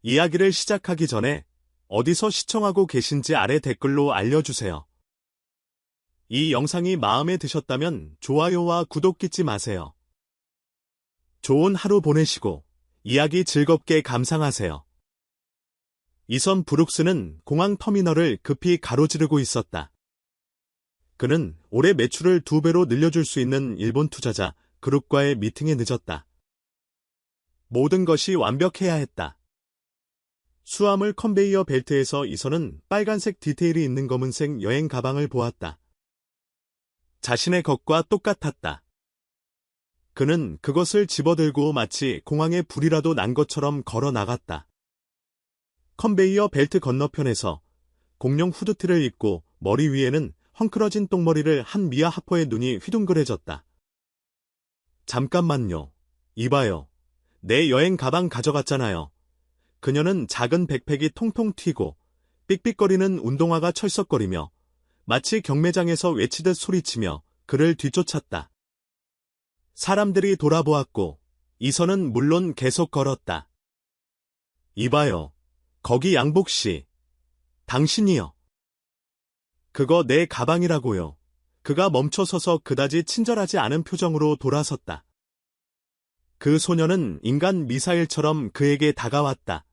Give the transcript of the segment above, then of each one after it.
이야기를 시작하기 전에 어디서 시청하고 계신지 아래 댓글로 알려주세요. 이 영상이 마음에 드셨다면 좋아요와 구독 잊지 마세요. 좋은 하루 보내시고 이야기 즐겁게 감상하세요. 이선 브룩스는 공항 터미널을 급히 가로지르고 있었다. 그는 올해 매출을 2배로 늘려줄 수 있는 일본 투자자 그룹과의 미팅에 늦었다. 모든 것이 완벽해야 했다. 수화물 컨베이어 벨트에서 이선은 빨간색 디테일이 있는 검은색 여행 가방을 보았다. 자신의 것과 똑같았다. 그는 그것을 집어들고 마치 공항에 불이라도 난 것처럼 걸어 나갔다. 컨베이어 벨트 건너편에서 공룡 후드티를 입고 머리 위에는 헝클어진 똥머리를 한 미아 하퍼의 눈이 휘둥그레졌다. 잠깐만요. 이봐요. 내 여행 가방 가져갔잖아요. 그녀는 작은 백팩이 통통 튀고 삑삑거리는 운동화가 철썩거리며 마치 경매장에서 외치듯 소리치며 그를 뒤쫓았다. 사람들이 돌아보았고 이선은 물론 계속 걸었다. 이봐요. 거기 양복씨. 당신이요. 그거 내 가방이라고요. 그가 멈춰서서 그다지 친절하지 않은 표정으로 돌아섰다. 그 소녀는 인간 미사일처럼 그에게 다가왔다.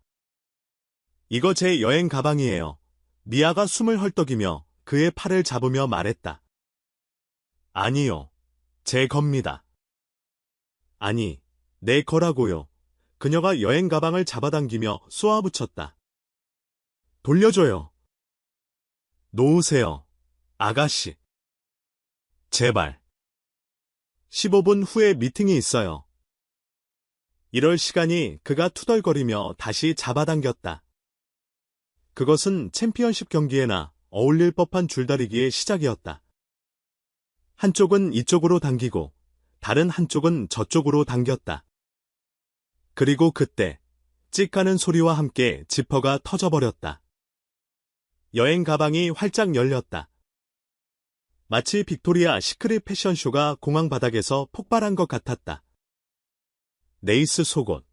이거 제 여행 가방이에요. 미아가 숨을 헐떡이며 그의 팔을 잡으며 말했다. 아니요. 제 겁니다. 아니, 내 거라고요. 그녀가 여행 가방을 잡아당기며 쏘아붙였다. 돌려줘요. 놓으세요. 아가씨. 제발. 15분 후에 미팅이 있어요. 이럴 시간이 그가 투덜거리며 다시 잡아당겼다. 그것은 챔피언십 경기에나 어울릴 법한 줄다리기의 시작이었다. 한쪽은 이쪽으로 당기고 다른 한쪽은 저쪽으로 당겼다. 그리고 그때 찍하는 소리와 함께 지퍼가 터져버렸다. 여행 가방이 활짝 열렸다. 마치 빅토리아 시크릿 패션쇼가 공항 바닥에서 폭발한 것 같았다. 레이스 속옷,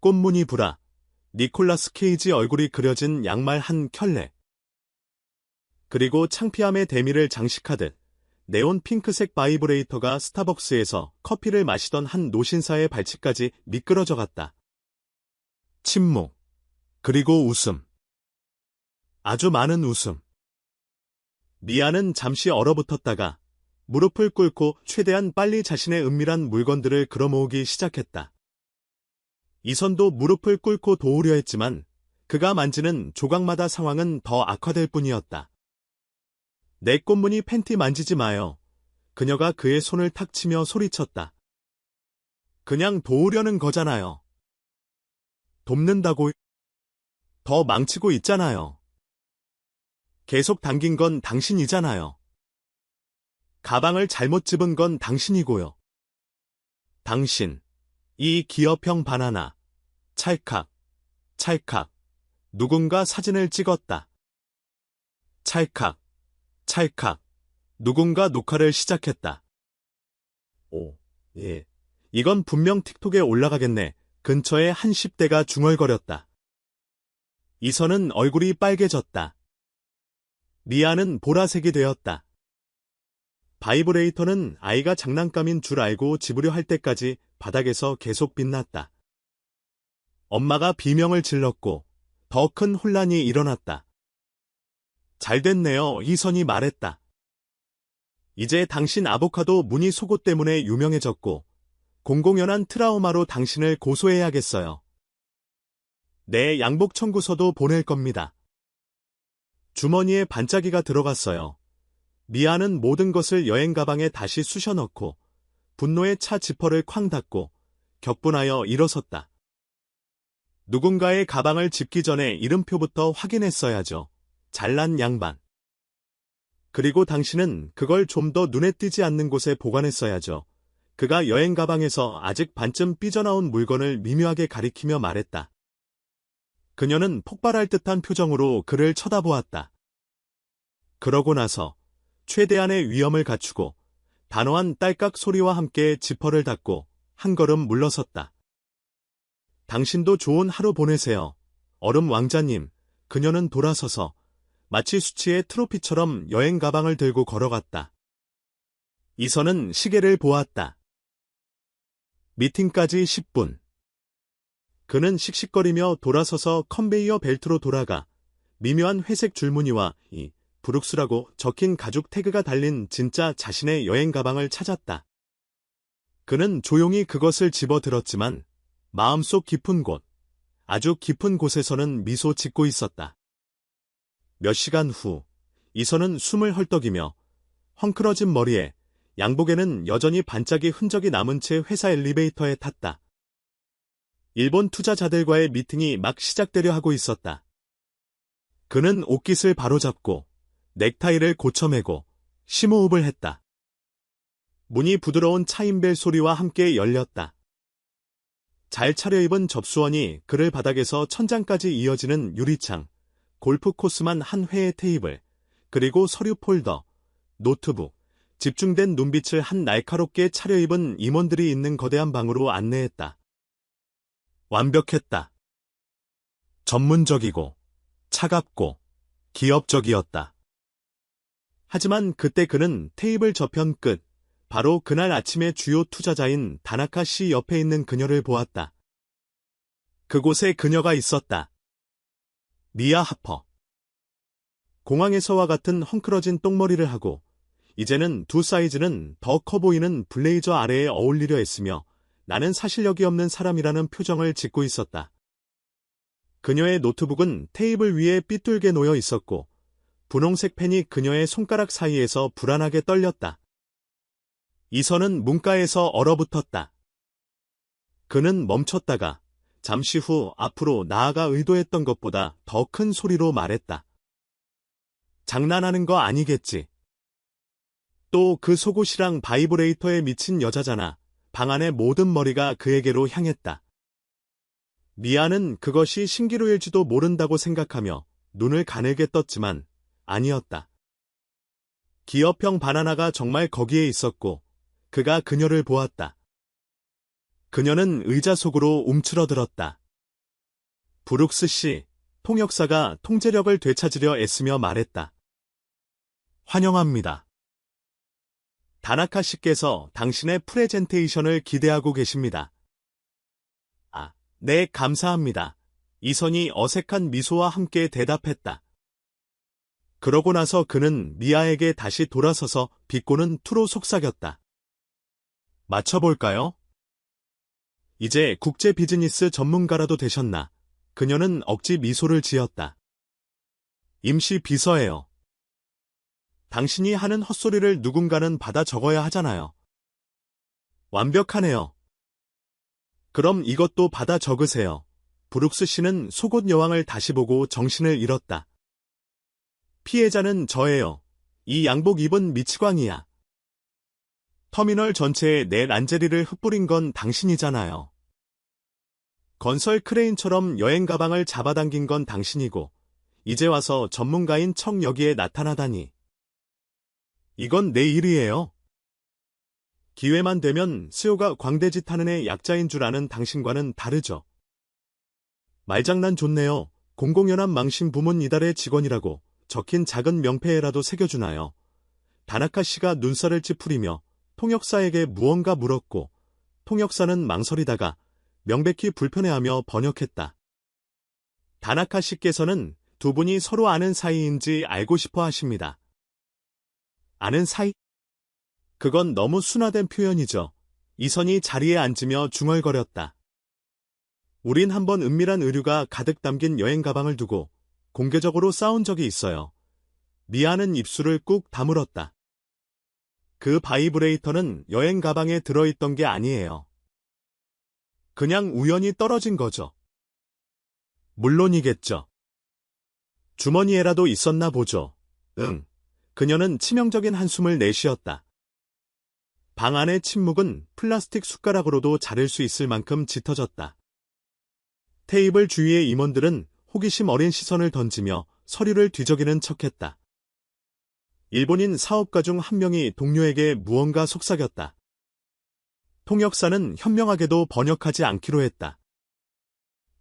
꽃무늬 브라, 니콜라스 케이지 얼굴이 그려진 양말 한 켤레. 그리고 창피함의 대미를 장식하듯 네온 핑크색 바이브레이터가 스타벅스에서 커피를 마시던 한 노신사의 발치까지 미끄러져 갔다. 침묵, 그리고 웃음. 아주 많은 웃음. 미아는 잠시 얼어붙었다가 무릎을 꿇고 최대한 빨리 자신의 은밀한 물건들을 끌어모으기 시작했다. 이선도 무릎을 꿇고 도우려 했지만 그가 만지는 조각마다 상황은 더 악화될 뿐이었다. 내 꽃무늬 팬티 만지지 마요. 그녀가 그의 손을 탁 치며 소리쳤다. 그냥 도우려는 거잖아요. 돕는다고 더 망치고 있잖아요. 계속 당긴 건 당신이잖아요. 가방을 잘못 집은 건 당신이고요. 당신, 이 기업형 바나나, 찰칵, 찰칵, 누군가 사진을 찍었다. 찰칵, 찰칵, 누군가 녹화를 시작했다. 오, 예. 이건 분명 틱톡에 올라가겠네. 근처에 한 10대가 중얼거렸다. 이선은 얼굴이 빨개졌다. 미아는 보라색이 되었다. 바이브레이터는 아이가 장난감인 줄 알고 집으려 할 때까지 바닥에서 계속 빛났다. 엄마가 비명을 질렀고 더 큰 혼란이 일어났다. 잘 됐네요, 이선이 말했다. 이제 당신 아보카도 무늬 속옷 때문에 유명해졌고 공공연한 트라우마로 당신을 고소해야겠어요. 내 양복 청구서도 보낼 겁니다. 주머니에 반짝이가 들어갔어요. 미아는 모든 것을 여행 가방에 다시 쑤셔넣고 분노의 차 지퍼를 쾅 닫고 격분하여 일어섰다. 누군가의 가방을 집기 전에 이름표부터 확인했어야죠. 잘난 양반. 그리고 당신은 그걸 좀 더 눈에 띄지 않는 곳에 보관했어야죠. 그가 여행 가방에서 아직 반쯤 삐져나온 물건을 미묘하게 가리키며 말했다. 그녀는 폭발할 듯한 표정으로 그를 쳐다보았다. 그러고 나서 최대한의 위엄을 갖추고 단호한 딸깍 소리와 함께 지퍼를 닫고 한 걸음 물러섰다. 당신도 좋은 하루 보내세요. 얼음 왕자님, 그녀는 돌아서서 마치 수치의 트로피처럼 여행 가방을 들고 걸어갔다. 이선은 시계를 보았다. 미팅까지 10분. 그는 씩씩거리며 돌아서서 컨베이어 벨트로 돌아가 미묘한 회색 줄무늬와 이 브룩스라고 적힌 가죽 태그가 달린 진짜 자신의 여행 가방을 찾았다. 그는 조용히 그것을 집어들었지만 마음속 깊은 곳, 아주 깊은 곳에서는 미소 짓고 있었다. 몇 시간 후, 이선은 숨을 헐떡이며 헝클어진 머리에 양복에는 여전히 반짝이 흔적이 남은 채 회사 엘리베이터에 탔다. 일본 투자자들과의 미팅이 막 시작되려 하고 있었다. 그는 옷깃을 바로잡고 넥타이를 고쳐매고 심호흡을 했다. 문이 부드러운 차인벨 소리와 함께 열렸다. 잘 차려입은 접수원이 그를 바닥에서 천장까지 이어지는 유리창, 골프 코스만 한 회의 테이블, 그리고 서류 폴더, 노트북, 집중된 눈빛을 한 날카롭게 차려입은 임원들이 있는 거대한 방으로 안내했다. 완벽했다. 전문적이고 차갑고 기업적이었다. 하지만 그때 그는 테이블 저편 끝, 바로 그날 아침의 주요 투자자인 다나카 씨 옆에 있는 그녀를 보았다. 그곳에 그녀가 있었다. 미아 하퍼. 공항에서와 같은 헝클어진 똥머리를 하고 이제는 두 사이즈는 더 커 보이는 블레이저 아래에 어울리려 했으며 나는 사실력이 없는 사람이라는 표정을 짓고 있었다. 그녀의 노트북은 테이블 위에 삐뚤게 놓여 있었고 분홍색 펜이 그녀의 손가락 사이에서 불안하게 떨렸다. 이선은 문가에서 얼어붙었다. 그는 멈췄다가 잠시 후 앞으로 나아가 의도했던 것보다 더 큰 소리로 말했다. 장난하는 거 아니겠지. 또 그 속옷이랑 바이브레이터에 미친 여자잖아. 방 안의 모든 머리가 그에게로 향했다. 미아는 그것이 신기루일지도 모른다고 생각하며 눈을 가늘게 떴지만 아니었다. 기업형 바나나가 정말 거기에 있었고 그가 그녀를 보았다. 그녀는 의자 속으로 움츠러들었다. 브룩스 씨, 통역사가 통제력을 되찾으려 애쓰며 말했다. 환영합니다. 다나카 씨께서 당신의 프레젠테이션을 기대하고 계십니다. 아, 네, 감사합니다. 이선이 어색한 미소와 함께 대답했다. 그러고 나서 그는 미아에게 다시 돌아서서 비꼬는 투로 속삭였다. 맞춰볼까요? 이제 국제 비즈니스 전문가라도 되셨나? 그녀는 억지 미소를 지었다. 임시 비서예요. 당신이 하는 헛소리를 누군가는 받아 적어야 하잖아요. 완벽하네요. 그럼 이것도 받아 적으세요. 브룩스 씨는 속옷 여왕을 다시 보고 정신을 잃었다. 피해자는 저예요. 이 양복 입은 미치광이야. 터미널 전체에 내 란제리를 흩뿌린 건 당신이잖아요. 건설 크레인처럼 여행 가방을 잡아당긴 건 당신이고 이제 와서 전문가인 척 여기에 나타나다니. 이건 내 일이에요. 기회만 되면 수요가 광대짓 하는 애 약자인 줄 아는 당신과는 다르죠. 말장난 좋네요. 공공연한 망신 부문 이달의 직원이라고 적힌 작은 명패에라도 새겨주나요. 다나카 씨가 눈살을 찌푸리며 통역사에게 무언가 물었고 통역사는 망설이다가 명백히 불편해하며 번역했다. 다나카 씨께서는 두 분이 서로 아는 사이인지 알고 싶어 하십니다. 아는 사이? 그건 너무 순화된 표현이죠. 이선이 자리에 앉으며 중얼거렸다. 우린 한번 은밀한 의류가 가득 담긴 여행 가방을 두고 공개적으로 싸운 적이 있어요. 미아는 입술을 꾹 다물었다. 그 바이브레이터는 여행 가방에 들어있던 게 아니에요. 그냥 우연히 떨어진 거죠. 물론이겠죠. 주머니에라도 있었나 보죠. 응. 그녀는 치명적인 한숨을 내쉬었다. 방 안의 침묵은 플라스틱 숟가락으로도 자를 수 있을 만큼 짙어졌다. 테이블 주위의 임원들은 호기심 어린 시선을 던지며 서류를 뒤적이는 척했다. 일본인 사업가 중 한 명이 동료에게 무언가 속삭였다. 통역사는 현명하게도 번역하지 않기로 했다.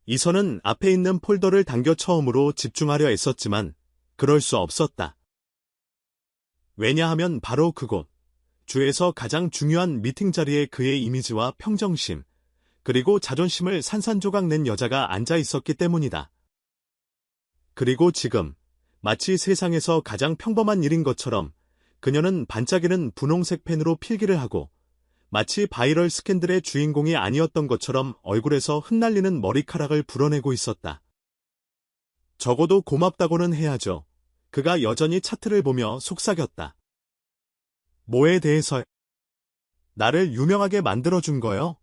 이선은 앞에 있는 폴더를 당겨 처음으로 집중하려 애썼지만 그럴 수 없었다. 왜냐하면 바로 그곳, 주에서 가장 중요한 미팅 자리에 그의 이미지와 평정심, 그리고 자존심을 산산조각 낸 여자가 앉아 있었기 때문이다. 그리고 지금 마치 세상에서 가장 평범한 일인 것처럼 그녀는 반짝이는 분홍색 펜으로 필기를 하고 마치 바이럴 스캔들의 주인공이 아니었던 것처럼 얼굴에서 흩날리는 머리카락을 불어내고 있었다. 적어도 고맙다고는 해야죠. 그가 여전히 차트를 보며 속삭였다. 뭐에 대해서? 나를 유명하게 만들어준 거요?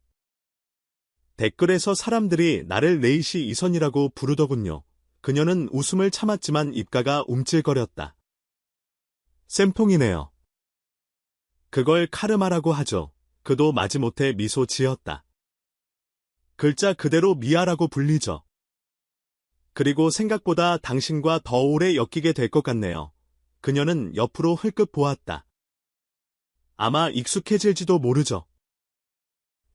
댓글에서 사람들이 나를 레이시 이선이라고 부르더군요. 그녀는 웃음을 참았지만 입가가 움찔거렸다. 쌤통이네요. 그걸 카르마라고 하죠. 그도 마지못해 미소 지었다. 글자 그대로 미아라고 불리죠. 그리고 생각보다 당신과 더 오래 엮이게 될 것 같네요. 그녀는 옆으로 흘끗 보았다. 아마 익숙해질지도 모르죠.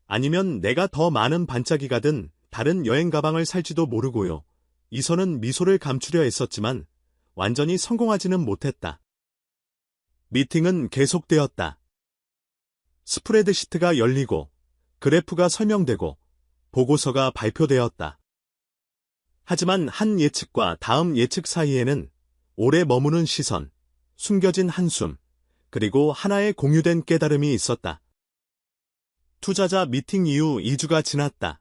아니면 내가 더 많은 반짝이가 든 다른 여행 가방을 살지도 모르고요. 이선은 미소를 감추려 했었지만 완전히 성공하지는 못했다. 미팅은 계속되었다. 스프레드시트가 열리고 그래프가 설명되고 보고서가 발표되었다. 하지만 한 예측과 다음 예측 사이에는 오래 머무는 시선, 숨겨진 한숨, 그리고 하나의 공유된 깨달음이 있었다. 투자자 미팅 이후 2주가 지났다.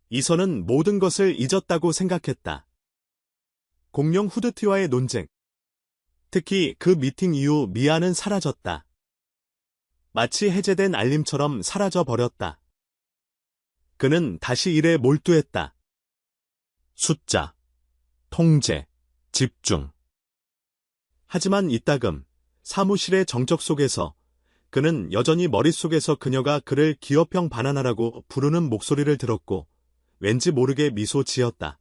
이선은 모든 것을 잊었다고 생각했다. 공룡 후드티와의 논쟁. 특히 그 미팅 이후 미아는 사라졌다. 마치 해제된 알림처럼 사라져 버렸다. 그는 다시 일에 몰두했다. 숫자, 통제, 집중. 하지만 이따금 사무실의 정적 속에서 그는 여전히 머릿속에서 그녀가 그를 기업형 바나나라고 부르는 목소리를 들었고 왠지 모르게 미소 지었다.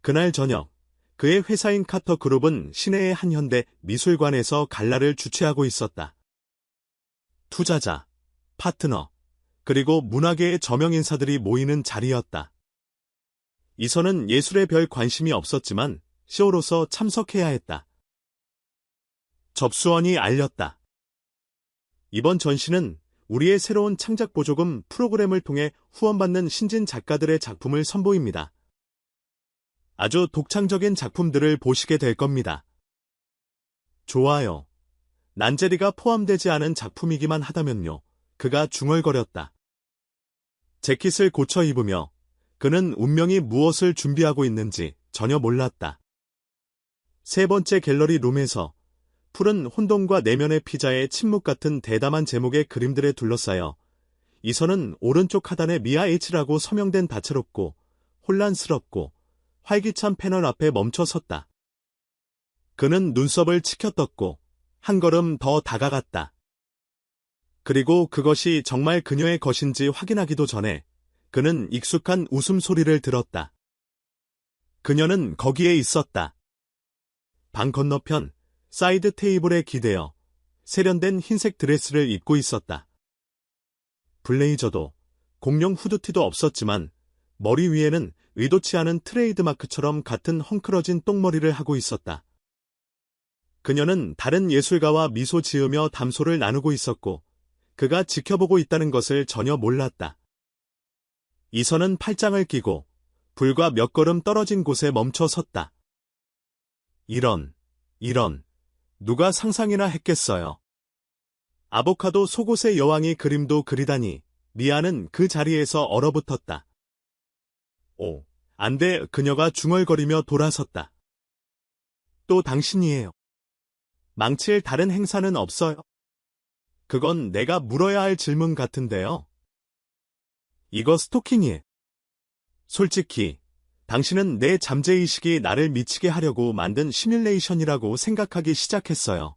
그날 저녁 그의 회사인 카터 그룹은 시내의 한 현대 미술관에서 갈라를 주최하고 있었다. 투자자, 파트너, 그리고 문화계의 저명 인사들이 모이는 자리였다. 이선은 예술에 별 관심이 없었지만 쇼로서 참석해야 했다. 접수원이 알렸다. 이번 전시는 우리의 새로운 창작 보조금 프로그램을 통해 후원받는 신진 작가들의 작품을 선보입니다. 아주 독창적인 작품들을 보시게 될 겁니다. 좋아요. 난제리가 포함되지 않은 작품이기만 하다면요. 그가 중얼거렸다. 재킷을 고쳐 입으며 그는 운명이 무엇을 준비하고 있는지 전혀 몰랐다. 세 번째 갤러리 룸에서 푸른 혼돈과 내면의 피자의 침묵 같은 대담한 제목의 그림들에 둘러싸여 이선은 오른쪽 하단에 미아 H라고 서명된 다채롭고 혼란스럽고 활기찬 패널 앞에 멈춰 섰다. 그는 눈썹을 치켜떴고 한 걸음 더 다가갔다. 그리고 그것이 정말 그녀의 것인지 확인하기도 전에 그는 익숙한 웃음소리를 들었다. 그녀는 거기에 있었다. 방 건너편 사이드 테이블에 기대어 세련된 흰색 드레스를 입고 있었다. 블레이저도 공룡 후드티도 없었지만 머리 위에는 의도치 않은 트레이드마크처럼 같은 헝클어진 똥머리를 하고 있었다. 그녀는 다른 예술가와 미소 지으며 담소를 나누고 있었고 그가 지켜보고 있다는 것을 전혀 몰랐다. 이선은 팔짱을 끼고 불과 몇 걸음 떨어진 곳에 멈춰 섰다. 이런, 누가 상상이나 했겠어요. 아보카도 속옷의 여왕이 그림도 그리다니 미아는 그 자리에서 얼어붙었다. 오, 안 돼. 그녀가 중얼거리며 돌아섰다. 또 당신이에요. 망칠 다른 행사는 없어요? 그건 내가 물어야 할 질문 같은데요. 이거 스토킹이에요. 솔직히 당신은 내 잠재의식이 나를 미치게 하려고 만든 시뮬레이션이라고 생각하기 시작했어요.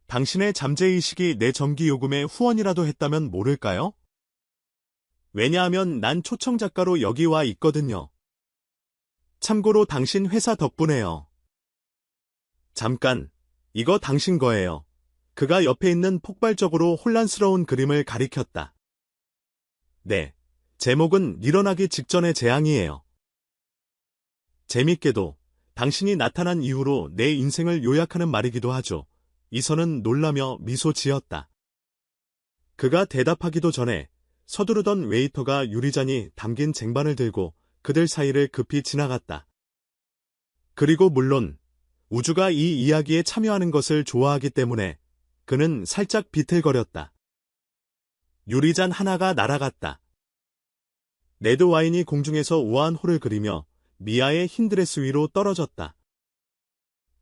당신의 잠재의식이 내 전기요금에 후원이라도 했다면 모를까요? 왜냐하면 난 초청작가로 여기 와 있거든요. 참고로 당신 회사 덕분에요. 잠깐, 이거 당신 거예요. 그가 옆에 있는 폭발적으로 혼란스러운 그림을 가리켰다. 네, 제목은 일어나기 직전의 재앙이에요. 재밌게도 당신이 나타난 이후로 내 인생을 요약하는 말이기도 하죠. 이선은 놀라며 미소 지었다. 그가 대답하기도 전에 서두르던 웨이터가 유리잔이 담긴 쟁반을 들고 그들 사이를 급히 지나갔다. 그리고 물론 우주가 이 이야기에 참여하는 것을 좋아하기 때문에 그는 살짝 비틀거렸다. 유리잔 하나가 날아갔다. 레드 와인이 공중에서 우아한 호를 그리며 미아의 흰 드레스 위로 떨어졌다.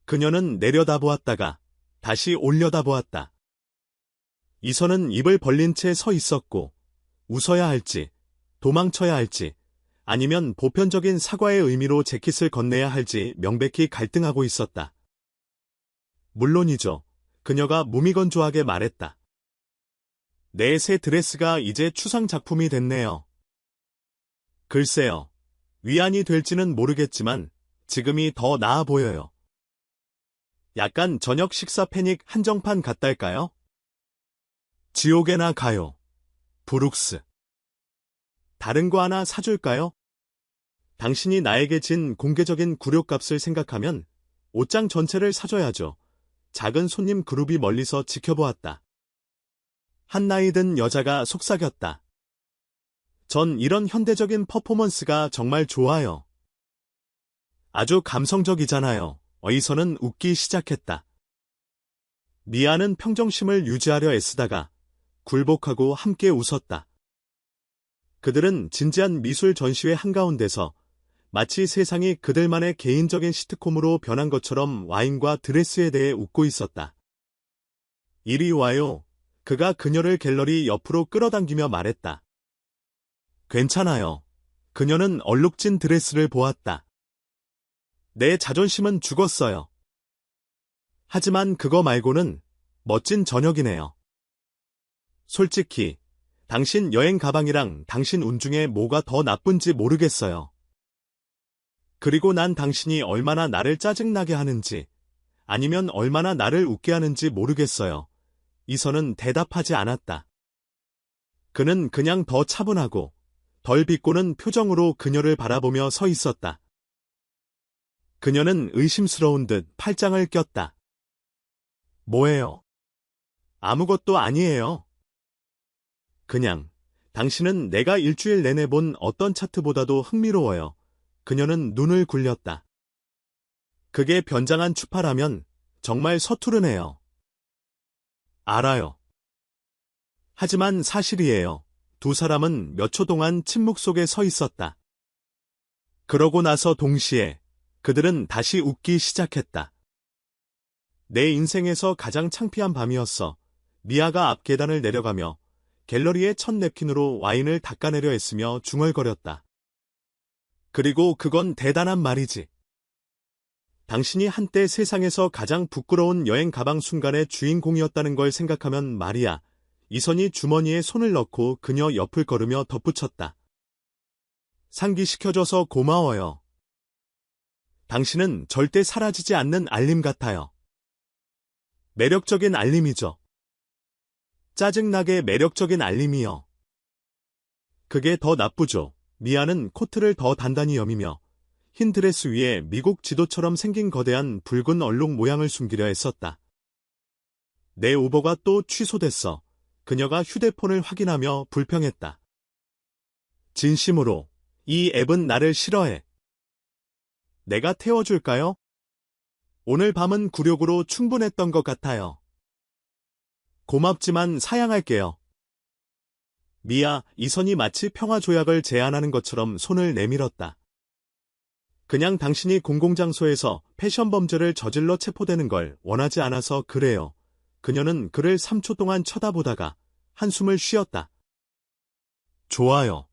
그녀는 내려다보았다가 다시 올려다보았다. 이선은 입을 벌린 채 서 있었고 웃어야 할지, 도망쳐야 할지, 아니면 보편적인 사과의 의미로 재킷을 건네야 할지 명백히 갈등하고 있었다. 물론이죠. 그녀가 무미건조하게 말했다. 내 새 드레스가 이제 추상 작품이 됐네요. 글쎄요. 위안이 될지는 모르겠지만 지금이 더 나아 보여요. 약간 저녁 식사 패닉 한정판 같달까요? 지옥에나 가요. 브룩스. 다른 거 하나 사줄까요? 당신이 나에게 진 공개적인 굴욕값을 생각하면 옷장 전체를 사줘야죠. 작은 손님 그룹이 멀리서 지켜보았다. 한 나이 든 여자가 속삭였다. 전 이런 현대적인 퍼포먼스가 정말 좋아요. 아주 감성적이잖아요. 어이선은 웃기 시작했다. 미아는 평정심을 유지하려 애쓰다가 굴복하고 함께 웃었다. 그들은 진지한 미술 전시회 한가운데서 마치 세상이 그들만의 개인적인 시트콤으로 변한 것처럼 와인과 드레스에 대해 웃고 있었다. 이리 와요. 그가 그녀를 갤러리 옆으로 끌어당기며 말했다. 괜찮아요. 그녀는 얼룩진 드레스를 보았다. 내 자존심은 죽었어요. 하지만 그거 말고는 멋진 저녁이네요. 솔직히 당신 여행 가방이랑 당신 운 중에 뭐가 더 나쁜지 모르겠어요. 그리고 난 당신이 얼마나 나를 짜증나게 하는지 아니면 얼마나 나를 웃게 하는지 모르겠어요. 이선은 대답하지 않았다. 그는 그냥 더 차분하고 덜 비꼬는 표정으로 그녀를 바라보며 서 있었다. 그녀는 의심스러운 듯 팔짱을 꼈다. 뭐예요? 아무것도 아니에요. 그냥 당신은 내가 일주일 내내 본 어떤 차트보다도 흥미로워요. 그녀는 눈을 굴렸다. 그게 변장한 추파라면 정말 서투르네요. 알아요. 하지만 사실이에요. 두 사람은 몇 초 동안 침묵 속에 서 있었다. 그러고 나서 동시에 그들은 다시 웃기 시작했다. 내 인생에서 가장 창피한 밤이었어. 미아가 앞 계단을 내려가며 갤러리의 첫 냅킨으로 와인을 닦아내려 했으며 중얼거렸다. 그리고 그건 대단한 말이지. 당신이 한때 세상에서 가장 부끄러운 여행 가방 순간의 주인공이었다는 걸 생각하면 말이야. 이선이 주머니에 손을 넣고 그녀 옆을 걸으며 덧붙였다. 상기시켜줘서 고마워요. 당신은 절대 사라지지 않는 알림 같아요. 매력적인 알림이죠. 짜증나게 매력적인 알림이요. 그게 더 나쁘죠. 미아는 코트를 더 단단히 여미며 흰 드레스 위에 미국 지도처럼 생긴 거대한 붉은 얼룩 모양을 숨기려 했었다. 내 우버가 또 취소됐어. 그녀가 휴대폰을 확인하며 불평했다. 진심으로, 이 앱은 나를 싫어해. 내가 태워줄까요? 오늘 밤은 굴욕으로 충분했던 것 같아요. 고맙지만 사양할게요. 미아, 이선이 마치 평화조약을 제안하는 것처럼 손을 내밀었다. 그냥 당신이 공공장소에서 패션 범죄를 저질러 체포되는 걸 원하지 않아서 그래요. 그녀는 그를 3초 동안 쳐다보다가 한숨을 쉬었다. 좋아요.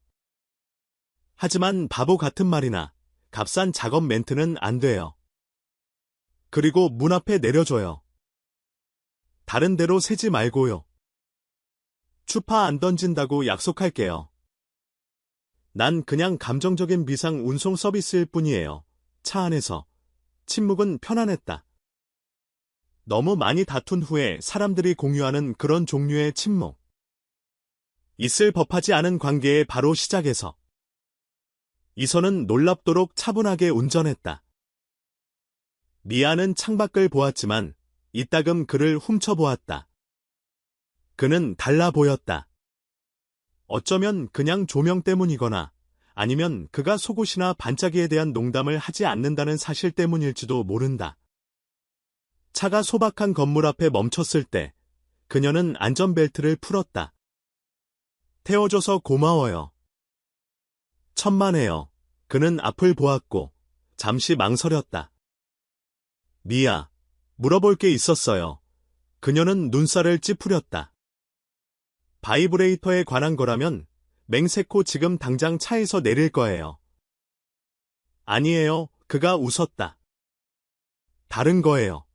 하지만 바보 같은 말이나 값싼 작업 멘트는 안 돼요. 그리고 문 앞에 내려줘요. 다른 데로 새지 말고요. 추파 안 던진다고 약속할게요. 난 그냥 감정적인 비상 운송 서비스일 뿐이에요. 차 안에서. 침묵은 편안했다. 너무 많이 다툰 후에 사람들이 공유하는 그런 종류의 침묵. 있을 법하지 않은 관계의 바로 시작에서 이선은 놀랍도록 차분하게 운전했다. 미아는 창밖을 보았지만 이따금 그를 훔쳐보았다. 그는 달라 보였다. 어쩌면 그냥 조명 때문이거나 아니면 그가 속옷이나 반짝이에 대한 농담을 하지 않는다는 사실 때문일지도 모른다. 차가 소박한 건물 앞에 멈췄을 때 그녀는 안전벨트를 풀었다. 태워줘서 고마워요. 천만에요. 그는 앞을 보았고 잠시 망설였다. 미아, 물어볼 게 있었어요. 그녀는 눈살을 찌푸렸다. 바이브레이터에 관한 거라면 맹세코 지금 당장 차에서 내릴 거예요. 아니에요. 그가 웃었다. 다른 거예요.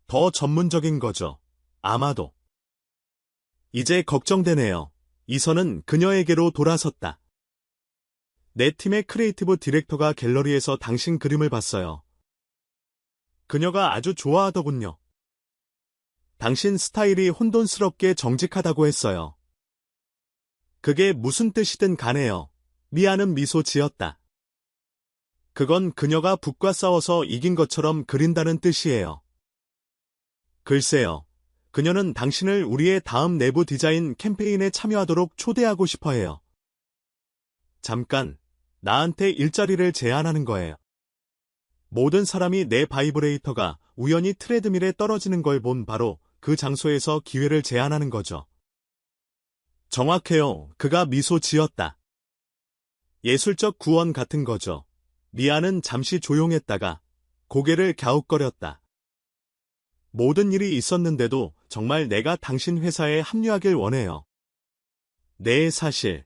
더 전문적인 거죠. 아마도. 이제 걱정되네요. 이선은 그녀에게로 돌아섰다. 내 팀의 크리에이티브 디렉터가 갤러리에서 당신 그림을 봤어요. 그녀가 아주 좋아하더군요. 당신 스타일이 혼돈스럽게 정직하다고 했어요. 그게 무슨 뜻이든 가네요. 미아는 미소 지었다. 그건 그녀가 북과 싸워서 이긴 것처럼 그린다는 뜻이에요. 글쎄요. 그녀는 당신을 우리의 다음 내부 디자인 캠페인에 참여하도록 초대하고 싶어 해요. 잠깐, 나한테 일자리를 제안하는 거예요. 모든 사람이 내 바이브레이터가 우연히 트레드밀에 떨어지는 걸 본 바로 그 장소에서 기회를 제안하는 거죠. 정확해요. 그가 미소 지었다. 예술적 구원 같은 거죠. 미아는 잠시 조용했다가 고개를 갸웃거렸다. 모든 일이 있었는데도 정말 내가 당신 회사에 합류하길 원해요. 네, 사실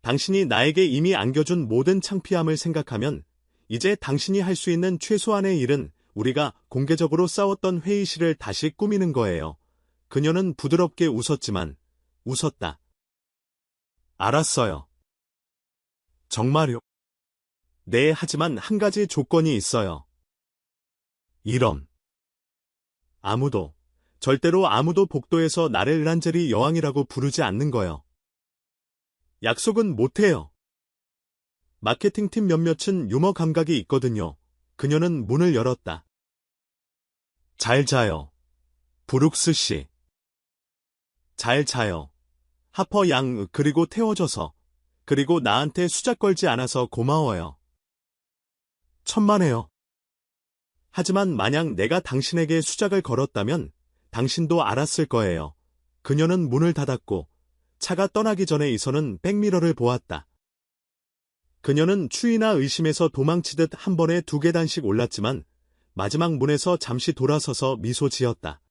당신이 나에게 이미 안겨준 모든 창피함을 생각하면 이제 당신이 할 수 있는 최소한의 일은 우리가 공개적으로 싸웠던 회의실을 다시 꾸미는 거예요. 그녀는 부드럽게 웃었지만 웃었다. 알았어요. 정말요? 네, 하지만 한 가지 조건이 있어요. 이런. 절대로 아무도 복도에서 나를 란제리 여왕이라고 부르지 않는 거요. 약속은 못해요. 마케팅팀 몇몇은 유머 감각이 있거든요. 그녀는 문을 열었다. 잘 자요. 브룩스 씨. 잘 자요. 하퍼 양, 그리고 태워줘서. 그리고 나한테 수작 걸지 않아서 고마워요. 천만에요. 하지만 만약 내가 당신에게 수작을 걸었다면 당신도 알았을 거예요. 그녀는 문을 닫았고 차가 떠나기 전에 이선은 백미러를 보았다. 그녀는 추위나 의심에서 도망치듯 한 번에 2계단씩 올랐지만 마지막 문에서 잠시 돌아서서 미소 지었다.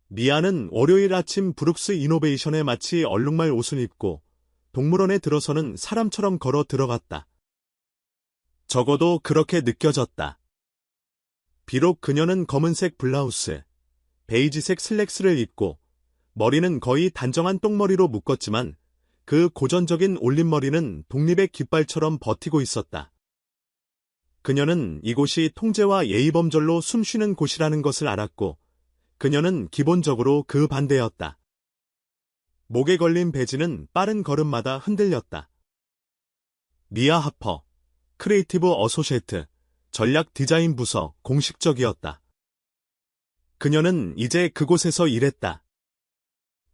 미아는 월요일 아침 브룩스 이노베이션에 마치 얼룩말 옷을 입고 동물원에 들어서는 사람처럼 걸어 들어갔다. 적어도 그렇게 느껴졌다. 비록 그녀는 검은색 블라우스, 베이지색 슬랙스를 입고 머리는 거의 단정한 똥머리로 묶었지만 그 고전적인 올림머리는 독립의 깃발처럼 버티고 있었다. 그녀는 이곳이 통제와 예의범절로 숨쉬는 곳이라는 것을 알았고 그녀는 기본적으로 그 반대였다. 목에 걸린 배지는 빠른 걸음마다 흔들렸다. 미아 하퍼, 크리에이티브 어소시에이트, 전략 디자인 부서 공식적이었다. 그녀는 이제 그곳에서 일했다.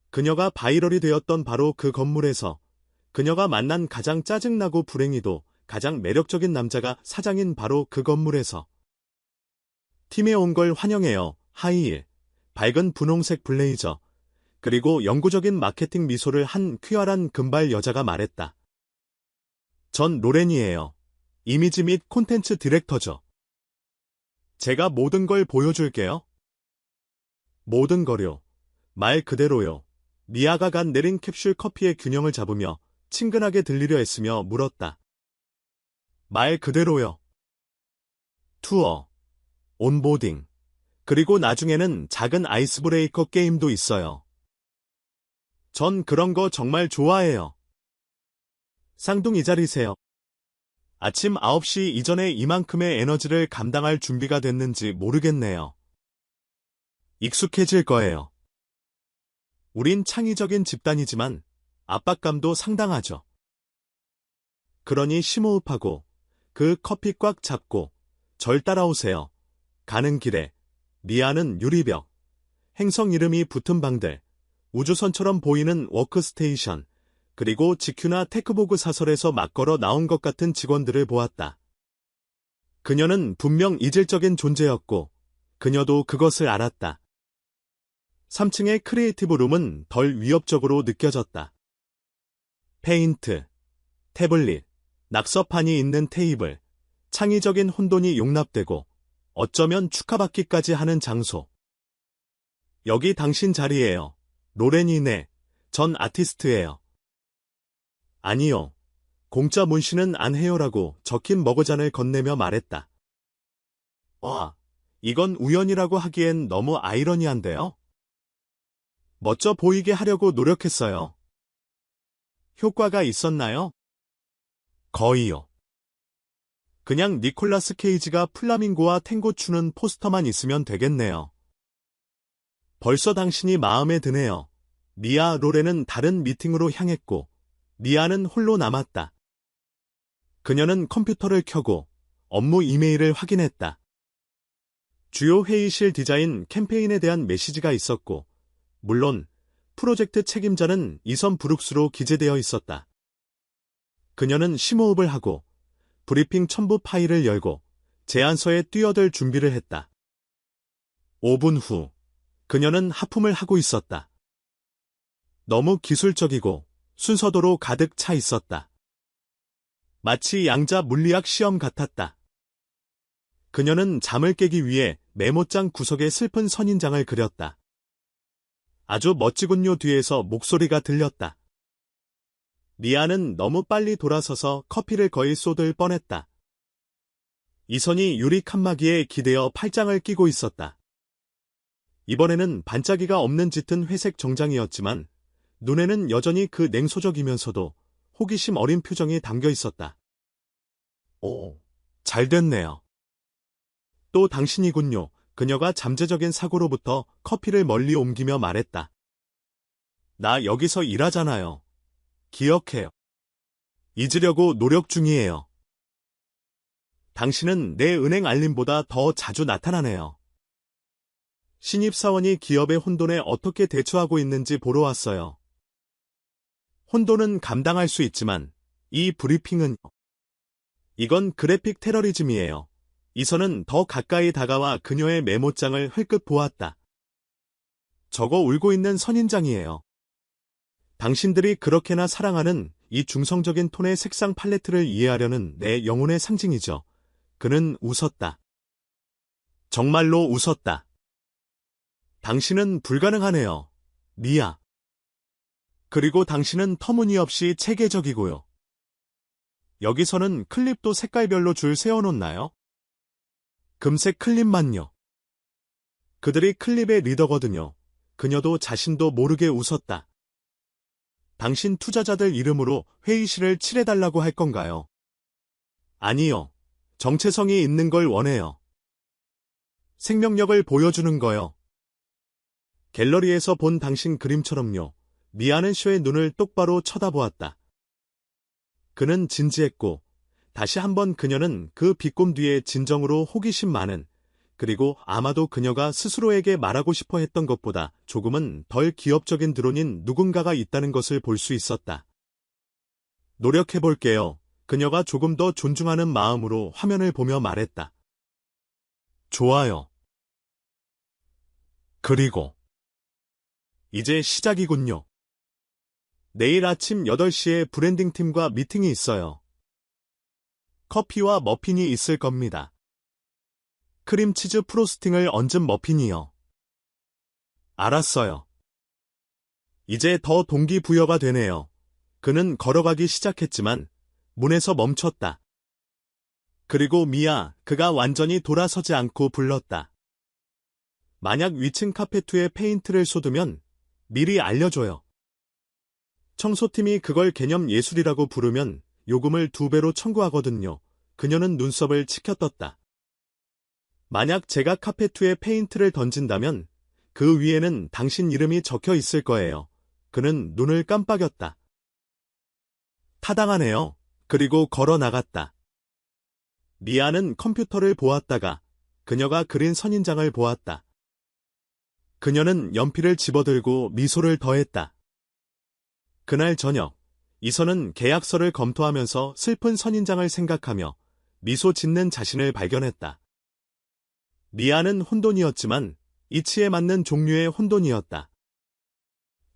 그녀가 바이럴이 되었던 바로 그 건물에서 그녀가 만난 가장 짜증나고 불행히도 가장 매력적인 남자가 사장인 바로 그 건물에서 팀에 온 걸 환영해요. 하이힐, 밝은 분홍색 블레이저, 그리고 영구적인 마케팅 미소를 한 퀴어한 금발 여자가 말했다. 전 로렌이에요. 이미지 및 콘텐츠 디렉터죠. 제가 모든 걸 보여줄게요. 모든 거요. 말 그대로요. 미아가 간 내린 캡슐 커피의 균형을 잡으며 친근하게 들리려 했으며 물었다. 말 그대로요. 투어, 온보딩, 그리고 나중에는 작은 아이스 브레이커 게임도 있어요. 전 그런 거 정말 좋아해요. 쌍둥이 자리세요. 아침 9시 이전에 이만큼의 에너지를 감당할 준비가 됐는지 모르겠네요. 익숙해질 거예요. 우린 창의적인 집단이지만 압박감도 상당하죠. 그러니 심호흡하고 그 커피 꽉 잡고 절 따라오세요. 가는 길에 미아는 유리벽, 행성 이름이 붙은 방들, 우주선처럼 보이는 워크스테이션, 그리고 지큐나 테크보그 사설에서 막 걸어 나온 것 같은 직원들을 보았다. 그녀는 분명 이질적인 존재였고 그녀도 그것을 알았다. 3층의 크리에이티브 룸은 덜 위협적으로 느껴졌다. 페인트, 태블릿, 낙서판이 있는 테이블, 창의적인 혼돈이 용납되고 어쩌면 축하받기까지 하는 장소. 여기 당신 자리예요. 로렌이 네, 전 아티스트예요. 아니요. 공짜 문신은 안 해요라고 적힌 머그잔을 건네며 말했다. 와, 이건 우연이라고 하기엔 너무 아이러니한데요? 멋져 보이게 하려고 노력했어요. 효과가 있었나요? 거의요. 그냥 니콜라스 케이지가 플라밍고와 탱고 추는 포스터만 있으면 되겠네요. 벌써 당신이 마음에 드네요. 미아 로렌은 다른 미팅으로 향했고 미아는 홀로 남았다. 그녀는 컴퓨터를 켜고 업무 이메일을 확인했다. 주요 회의실 디자인 캠페인에 대한 메시지가 있었고 물론 프로젝트 책임자는 이선 브룩스로 기재되어 있었다. 그녀는 심호흡을 하고 브리핑 첨부 파일을 열고 제안서에 뛰어들 준비를 했다. 5분 후 그녀는 하품을 하고 있었다. 너무 기술적이고 순서도로 가득 차 있었다. 마치 양자 물리학 시험 같았다. 그녀는 잠을 깨기 위해 메모장 구석에 슬픈 선인장을 그렸다. 아주 멋지군요 뒤에서 목소리가 들렸다. 미아는 너무 빨리 돌아서서 커피를 거의 쏟을 뻔했다. 이선이 유리 칸막이에 기대어 팔짱을 끼고 있었다. 이번에는 반짝이가 없는 짙은 회색 정장이었지만 눈에는 여전히 그 냉소적이면서도 호기심 어린 표정이 담겨 있었다. 오, 잘 됐네요. 또 당신이군요. 그녀가 잠재적인 사고로부터 커피를 멀리 옮기며 말했다. 나 여기서 일하잖아요. 기억해요. 잊으려고 노력 중이에요. 당신은 내 은행 알림보다 더 자주 나타나네요. 신입사원이 기업의 혼돈에 어떻게 대처하고 있는지 보러 왔어요. 혼돈은 감당할 수 있지만 이 브리핑은 이건 그래픽 테러리즘이에요. 이선은 더 가까이 다가와 그녀의 메모장을 흘끗 보았다. 저거 울고 있는 선인장이에요. 당신들이 그렇게나 사랑하는 이 중성적인 톤의 색상 팔레트를 이해하려는 내 영혼의 상징이죠. 그는 웃었다. 정말로 웃었다. 당신은 불가능하네요. 미아. 그리고 당신은 터무니없이 체계적이고요. 여기서는 클립도 색깔별로 줄 세워놓나요? 금색 클립만요. 그들이 클립의 리더거든요. 그녀도 자신도 모르게 웃었다. 당신 투자자들 이름으로 회의실을 칠해달라고 할 건가요? 아니요. 정체성이 있는 걸 원해요. 생명력을 보여주는 거요. 갤러리에서 본 당신 그림처럼요. 미아는 쇼의 눈을 똑바로 쳐다보았다. 그는 진지했고 다시 한번 그녀는 그 비꼼 뒤에 진정으로 호기심 많은 그리고 아마도 그녀가 스스로에게 말하고 싶어 했던 것보다 조금은 덜 기업적인 드론인 누군가가 있다는 것을 볼 수 있었다. 노력해볼게요. 그녀가 조금 더 존중하는 마음으로 화면을 보며 말했다. 좋아요. 그리고 이제 시작이군요. 내일 아침 8시에 브랜딩팀과 미팅이 있어요. 커피와 머핀이 있을 겁니다. 크림치즈 프로스팅을 얹은 머핀이요. 알았어요. 이제 더 동기부여가 되네요. 그는 걸어가기 시작했지만 문에서 멈췄다. 그리고 미아, 그가 완전히 돌아서지 않고 불렀다. 만약 위층 카페2에 페인트를 쏟으면 미리 알려줘요. 청소팀이 그걸 개념 예술이라고 부르면 요금을 2배로 청구하거든요. 그녀는 눈썹을 치켜떴다. 만약 제가 카페2에 페인트를 던진다면 그 위에는 당신 이름이 적혀 있을 거예요. 그는 눈을 깜빡였다. 타당하네요. 그리고 걸어 나갔다. 미아는 컴퓨터를 보았다가 그녀가 그린 선인장을 보았다. 그녀는 연필을 집어들고 미소를 더했다. 그날 저녁, 이선은 계약서를 검토하면서 슬픈 선인장을 생각하며 미소 짓는 자신을 발견했다. 미아는 혼돈이었지만 이치에 맞는 종류의 혼돈이었다.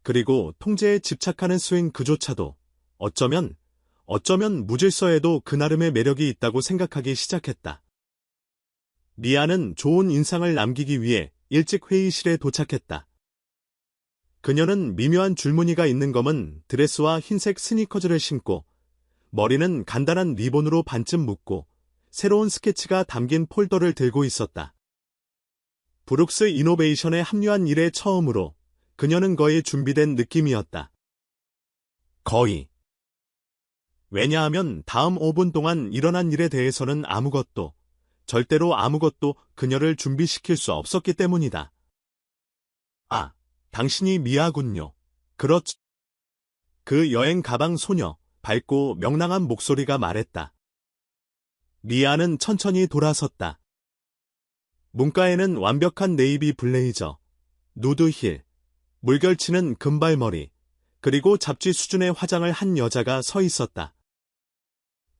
그리고 통제에 집착하는 스윙 그조차도 어쩌면 무질서에도 그 나름의 매력이 있다고 생각하기 시작했다. 미아는 좋은 인상을 남기기 위해 일찍 회의실에 도착했다. 그녀는 미묘한 줄무늬가 있는 검은 드레스와 흰색 스니커즈를 신고 머리는 간단한 리본으로 반쯤 묶고 새로운 스케치가 담긴 폴더를 들고 있었다. 브룩스 이노베이션에 합류한 이래 처음으로 그녀는 거의 준비된 느낌이었다. 거의. 왜냐하면 다음 5분 동안 일어난 일에 대해서는 절대로 아무것도 그녀를 준비시킬 수 없었기 때문이다. 아, 당신이 미아군요. 그렇죠. 그 여행 가방 소녀, 밝고 명랑한 목소리가 말했다. 미아는 천천히 돌아섰다. 문가에는 완벽한 네이비 블레이저, 누드 힐, 물결치는 금발머리, 그리고 잡지 수준의 화장을 한 여자가 서 있었다.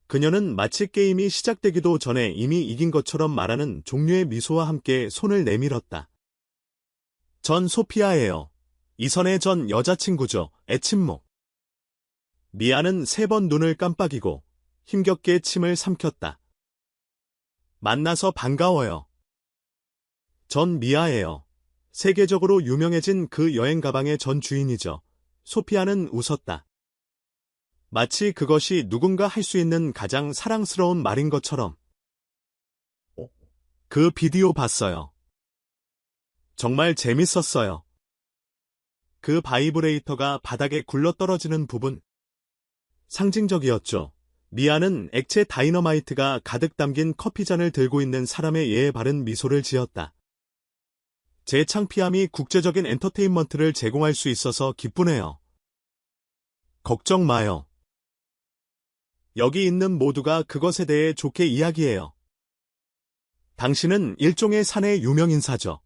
그녀는 마치 게임이 시작되기도 전에 이미 이긴 것처럼 말하는 종류의 미소와 함께 손을 내밀었다. 전 소피아예요. 이선의 전 여자친구죠. 애친목. 미아는 3번 눈을 깜빡이고 힘겹게 침을 삼켰다. 만나서 반가워요. 전 미아예요. 세계적으로 유명해진 그 여행 가방의 전 주인이죠. 소피아는 웃었다. 마치 그것이 누군가 할 수 있는 가장 사랑스러운 말인 것처럼. 그 비디오 봤어요. 정말 재밌었어요. 그 바이브레이터가 바닥에 굴러떨어지는 부분. 상징적이었죠. 미아는 액체 다이너마이트가 가득 담긴 커피잔을 들고 있는 사람의 예에 바른 미소를 지었다. 제 창피함이 국제적인 엔터테인먼트를 제공할 수 있어서 기쁘네요. 걱정 마요. 여기 있는 모두가 그것에 대해 좋게 이야기해요. 당신은 일종의 사내 유명인사죠.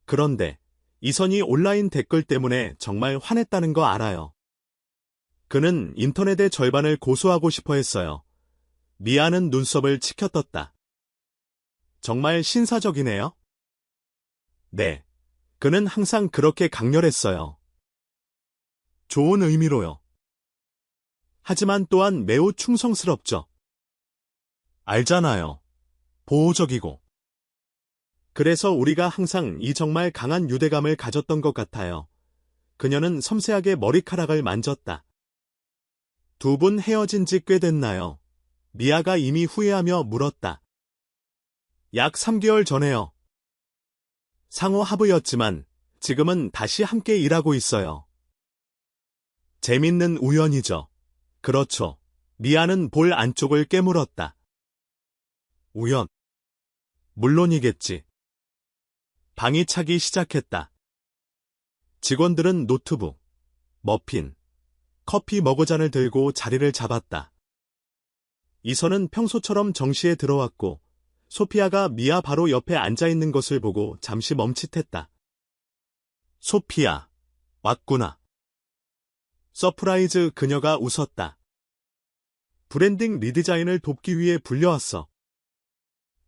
그런데 이선이 온라인 댓글 때문에 정말 화냈다는 거 알아요. 그는 인터넷의 절반을 고소하고 싶어 했어요. 미아는 눈썹을 치켜떴다. 정말 신사적이네요. 네. 그는 항상 그렇게 강렬했어요. 좋은 의미로요. 하지만 또한 매우 충성스럽죠. 알잖아요. 보호적이고. 그래서 우리가 항상 이 정말 강한 유대감을 가졌던 것 같아요. 그녀는 섬세하게 머리카락을 만졌다. 2분 헤어진 지 꽤 됐나요? 미아가 이미 후회하며 물었다. 약 3개월 전에요. 상호 하부였지만 지금은 다시 함께 일하고 있어요. 재밌는 우연이죠. 그렇죠. 미아는 볼 안쪽을 깨물었다. 우연. 물론이겠지. 방이 차기 시작했다. 직원들은 노트북, 머핀, 커피 머그잔을 들고 자리를 잡았다. 이선은 평소처럼 정시에 들어왔고 소피아가 미아 바로 옆에 앉아있는 것을 보고 잠시 멈칫했다. 소피아, 왔구나. 서프라이즈. 그녀가 웃었다. 브랜딩 리디자인을 돕기 위해 불려왔어.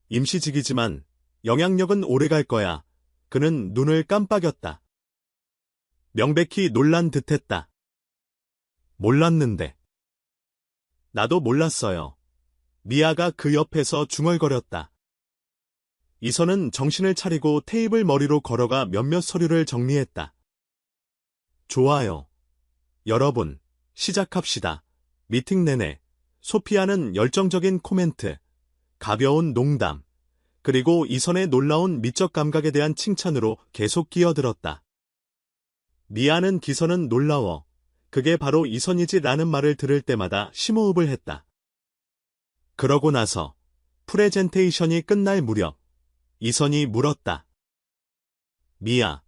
임시직이지만 영향력은 오래갈 거야. 그는 눈을 깜빡였다. 명백히 놀란 듯했다. 몰랐는데. 나도 몰랐어요. 미아가 그 옆에서 중얼거렸다. 이선은 정신을 차리고 테이블 머리로 걸어가 몇몇 서류를 정리했다. 좋아요. 여러분, 시작합시다. 미팅 내내 소피아는 열정적인 코멘트, 가벼운 농담, 그리고 이선의 놀라운 미적 감각에 대한 칭찬으로 계속 끼어들었다. 미아는 기선은 놀라워. 그게 바로 이선이지라는 말을 들을 때마다 심호흡을 했다. 그러고 나서 프레젠테이션이 끝날 무렵 이선이 물었다. 미아,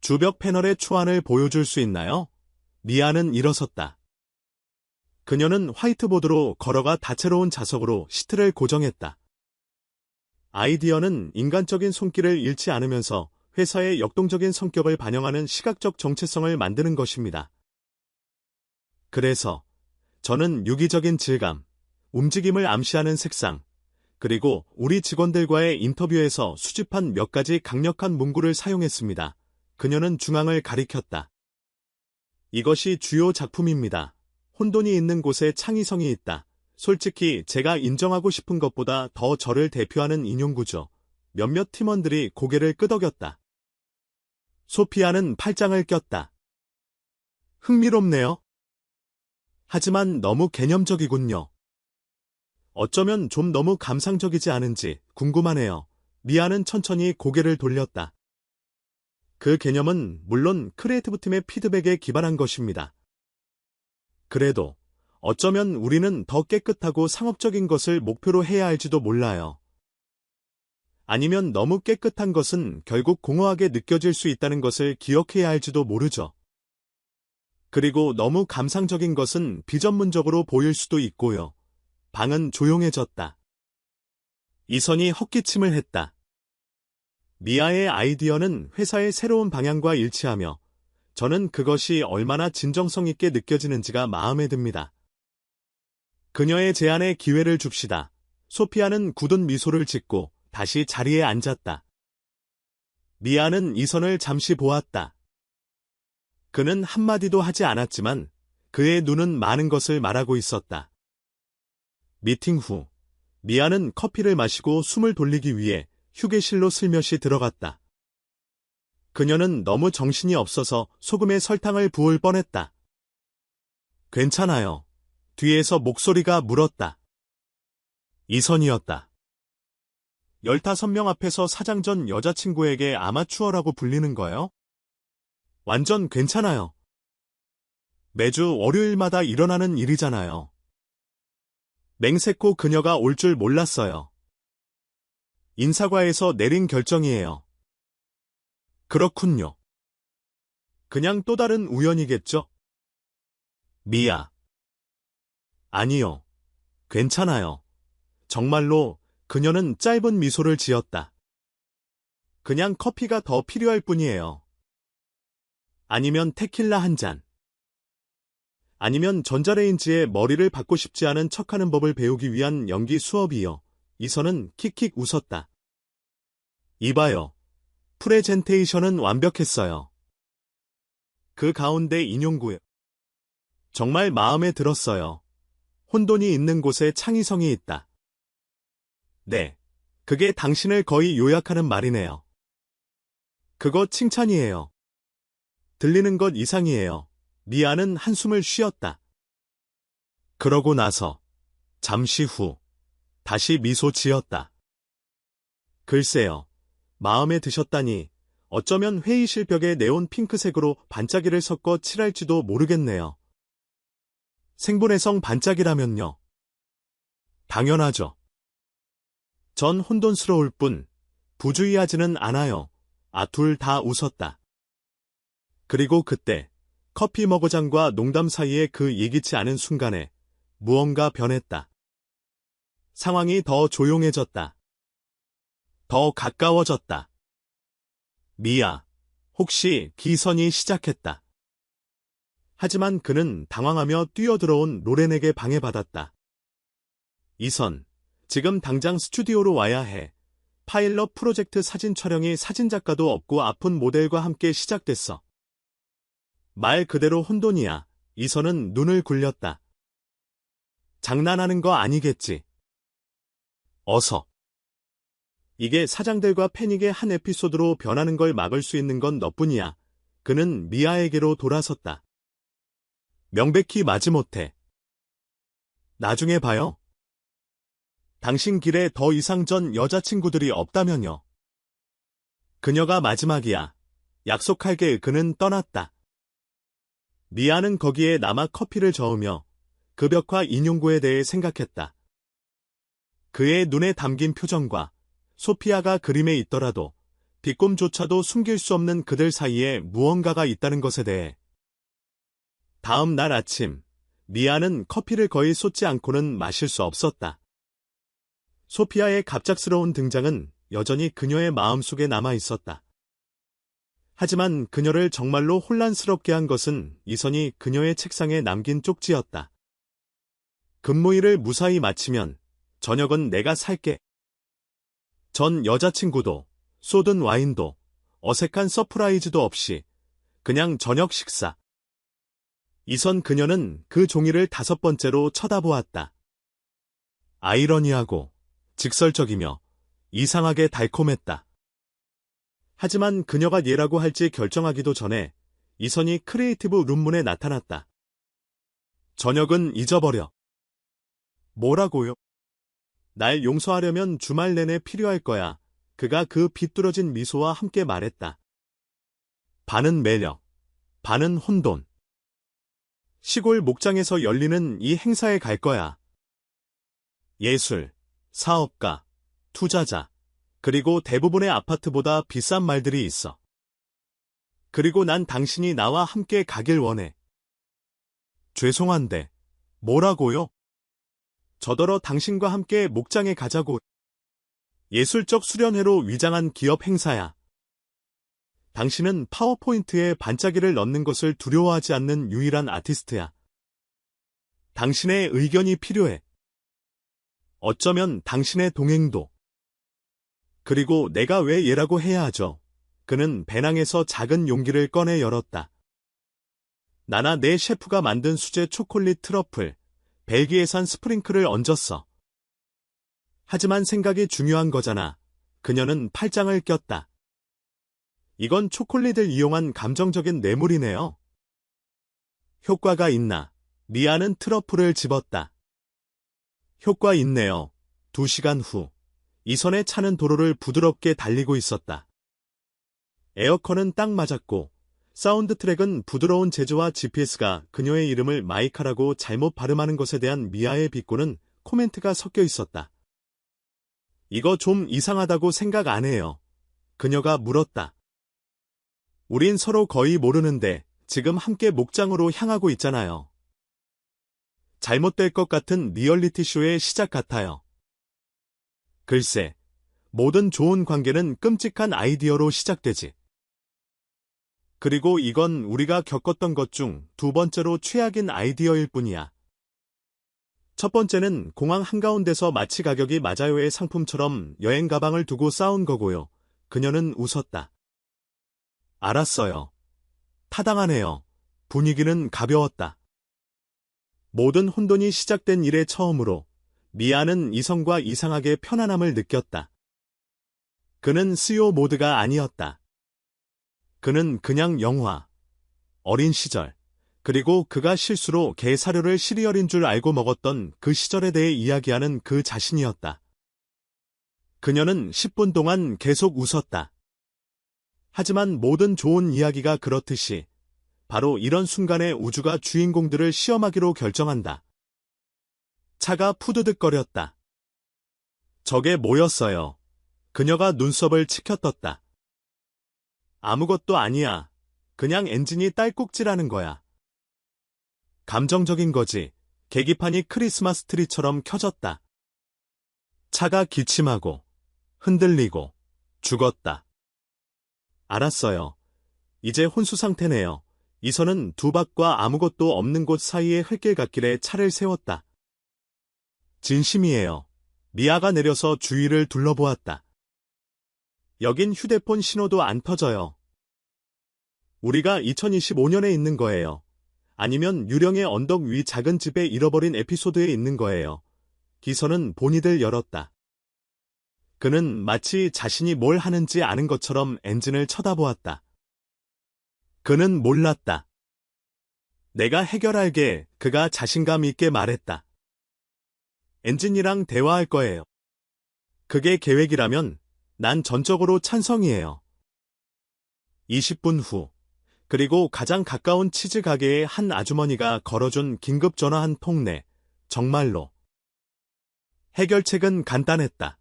주벽 패널의 초안을 보여줄 수 있나요? 미아는 일어섰다. 그녀는 화이트보드로 걸어가 다채로운 자석으로 시트를 고정했다. 아이디어는 인간적인 손길을 잃지 않으면서 회사의 역동적인 성격을 반영하는 시각적 정체성을 만드는 것입니다. 그래서 저는 유기적인 질감, 움직임을 암시하는 색상, 그리고 우리 직원들과의 인터뷰에서 수집한 몇 가지 강력한 문구를 사용했습니다. 그녀는 중앙을 가리켰다. 이것이 주요 작품입니다. 혼돈이 있는 곳에 창의성이 있다. 솔직히 제가 인정하고 싶은 것보다 더 저를 대표하는 인용구죠. 몇몇 팀원들이 고개를 끄덕였다. 소피아는 팔짱을 꼈다. 흥미롭네요. 하지만 너무 개념적이군요. 어쩌면 좀 너무 감상적이지 않은지 궁금하네요. 미아는 천천히 고개를 돌렸다. 그 개념은 물론 크리에이티브 팀의 피드백에 기반한 것입니다. 그래도 어쩌면 우리는 더 깨끗하고 상업적인 것을 목표로 해야 할지도 몰라요. 아니면 너무 깨끗한 것은 결국 공허하게 느껴질 수 있다는 것을 기억해야 할지도 모르죠. 그리고 너무 감상적인 것은 비전문적으로 보일 수도 있고요. 방은 조용해졌다. 이선이 헛기침을 했다. 미아의 아이디어는 회사의 새로운 방향과 일치하며 저는 그것이 얼마나 진정성 있게 느껴지는지가 마음에 듭니다. 그녀의 제안에 기회를 줍시다. 소피아는 굳은 미소를 짓고 다시 자리에 앉았다. 미아는 이선을 잠시 보았다. 그는 한마디도 하지 않았지만 그의 눈은 많은 것을 말하고 있었다. 미팅 후 미아는 커피를 마시고 숨을 돌리기 위해 휴게실로 슬며시 들어갔다. 그녀는 너무 정신이 없어서 소금에 설탕을 부을 뻔했다. 괜찮아요. 뒤에서 목소리가 물었다. 이선이었다. 15명 앞에서 사장 전 여자친구에게 아마추어라고 불리는 거요? 완전 괜찮아요. 매주 월요일마다 일어나는 일이잖아요. 맹세코 그녀가 올 줄 몰랐어요. 인사과에서 내린 결정이에요. 그렇군요. 그냥 또 다른 우연이겠죠? 미아. 아니요. 괜찮아요. 정말로 그녀는 짧은 미소를 지었다. 그냥 커피가 더 필요할 뿐이에요. 아니면 테킬라 한 잔. 아니면 전자레인지에 머리를 받고 싶지 않은 척하는 법을 배우기 위한 연기 수업이요. 이선은 킥킥 웃었다. 이봐요. 프레젠테이션은 완벽했어요. 그 가운데 인용구요. 정말 마음에 들었어요. 혼돈이 있는 곳에 창의성이 있다. 네. 그게 당신을 거의 요약하는 말이네요. 그거 칭찬이에요. 들리는 것 이상이에요. 미아는 한숨을 쉬었다. 그러고 나서 잠시 후 다시 미소 지었다. 글쎄요. 마음에 드셨다니 어쩌면 회의실 벽에 네온 핑크색으로 반짝이를 섞어 칠할지도 모르겠네요. 생분해성 반짝이라면요. 당연하죠. 전 혼돈스러울 뿐 부주의하지는 않아요. 둘 다 웃었다. 그리고 그때 커피 머그잔과 농담 사이에 그 예기치 않은 순간에 무언가 변했다. 상황이 더 조용해졌다. 더 가까워졌다. 미아, 혹시 기선이 시작했다. 하지만 그는 당황하며 뛰어들어온 로렌에게 방해받았다. 이선, 지금 당장 스튜디오로 와야 해. 파일럿 프로젝트 사진 촬영이 사진작가도 없고 아픈 모델과 함께 시작됐어. 말 그대로 혼돈이야. 이선은 눈을 굴렸다. 장난하는 거 아니겠지. 어서. 이게 사장들과 패닉의 한 에피소드로 변하는 걸 막을 수 있는 건 너뿐이야. 그는 미아에게로 돌아섰다. 명백히 마지못해. 나중에 봐요. 당신 길에 더 이상 전 여자친구들이 없다면요. 그녀가 마지막이야. 약속할게. 그는 떠났다. 미아는 거기에 남아 커피를 저으며 그 벽화 인용구에 대해 생각했다. 그의 눈에 담긴 표정과 소피아가 그림에 있더라도 뒷꿈조차도 숨길 수 없는 그들 사이에 무언가가 있다는 것에 대해. 다음 날 아침, 미아는 커피를 거의 쏟지 않고는 마실 수 없었다. 소피아의 갑작스러운 등장은 여전히 그녀의 마음속에 남아 있었다. 하지만 그녀를 정말로 혼란스럽게 한 것은 이선이 그녀의 책상에 남긴 쪽지였다. 근무일을 무사히 마치면 저녁은 내가 살게. 전 여자친구도 쏟은 와인도 어색한 서프라이즈도 없이 그냥 저녁 식사. 이선 그녀는 그 종이를 5번째로 쳐다보았다. 아이러니하고 직설적이며 이상하게 달콤했다. 하지만 그녀가 예라고 할지 결정하기도 전에 이선이 크리에이티브 룸문에 나타났다. 저녁은 잊어버려. 뭐라고요? 날 용서하려면 주말 내내 필요할 거야. 그가 그 비뚤어진 미소와 함께 말했다. 반은 매력, 반은 혼돈. 시골 목장에서 열리는 이 행사에 갈 거야. 예술, 사업가, 투자자, 그리고 대부분의 아파트보다 비싼 말들이 있어. 그리고 난 당신이 나와 함께 가길 원해. 죄송한데, 뭐라고요? 저더러 당신과 함께 목장에 가자고. 예술적 수련회로 위장한 기업 행사야. 당신은 파워포인트에 반짝이를 넣는 것을 두려워하지 않는 유일한 아티스트야. 당신의 의견이 필요해. 어쩌면 당신의 동행도. 그리고 내가 왜 얘라고 해야 하죠? 그는 배낭에서 작은 용기를 꺼내 열었다. 나나 내 셰프가 만든 수제 초콜릿 트러플, 벨기에산 스프링클을 얹었어. 하지만 생각이 중요한 거잖아. 그녀는 팔짱을 꼈다. 이건 초콜릿을 이용한 감정적인 뇌물이네요. 효과가 있나? 미아는 트러플을 집었다. 효과 있네요. 2시간 후, 이선의 차는 도로를 부드럽게 달리고 있었다. 에어컨은 딱 맞았고, 사운드 트랙은 부드러운 재즈와 GPS가 그녀의 이름을 마이카라고 잘못 발음하는 것에 대한 미아의 비꼬는 코멘트가 섞여 있었다. 이거 좀 이상하다고 생각 안 해요. 그녀가 물었다. 우린 서로 거의 모르는데 지금 함께 목장으로 향하고 있잖아요. 잘못될 것 같은 리얼리티 쇼의 시작 같아요. 글쎄, 모든 좋은 관계는 끔찍한 아이디어로 시작되지. 그리고 이건 우리가 겪었던 것 중 2번째로 최악인 아이디어일 뿐이야. 첫 번째는 공항 한가운데서 마치 가격이 맞아요의 상품처럼 여행 가방을 두고 싸운 거고요. 그녀는 웃었다. 알았어요. 타당하네요. 분위기는 가벼웠다. 모든 혼돈이 시작된 이래 처음으로 미아는 이성과 이상하게 편안함을 느꼈다. 그는 스요 모드가 아니었다. 그는 그냥 영화, 어린 시절, 그리고 그가 실수로 게 사료를 시리얼인 줄 알고 먹었던 그 시절에 대해 이야기하는 그 자신이었다. 그녀는 10분 동안 계속 웃었다. 하지만 모든 좋은 이야기가 그렇듯이 바로 이런 순간에 우주가 주인공들을 시험하기로 결정한다. 차가 푸드득거렸다. 저게 뭐였어요? 그녀가 눈썹을 치켜떴다. 아무것도 아니야. 그냥 엔진이 딸꾹질하는 거야. 감정적인 거지. 계기판이 크리스마스 트리처럼 켜졌다. 차가 기침하고 흔들리고 죽었다. 알았어요. 이제 혼수 상태네요. 이선은 두 밭과 아무것도 없는 곳 사이의 흙길갓길에 차를 세웠다. 진심이에요. 미아가 내려서 주위를 둘러보았다. 여긴 휴대폰 신호도 안 터져요. 우리가 2025년에 있는 거예요. 아니면 유령의 언덕 위 작은 집에 잃어버린 에피소드에 있는 거예요. 기선은 본이들 열었다. 그는 마치 자신이 뭘 하는지 아는 것처럼 엔진을 쳐다보았다. 그는 몰랐다. 내가 해결할게. 그가 자신감 있게 말했다. 엔진이랑 대화할 거예요. 그게 계획이라면 난 전적으로 찬성이에요. 20분 후, 그리고 가장 가까운 치즈 가게의 한 아주머니가 걸어준 긴급 전화 한 통 내. 정말로. 해결책은 간단했다.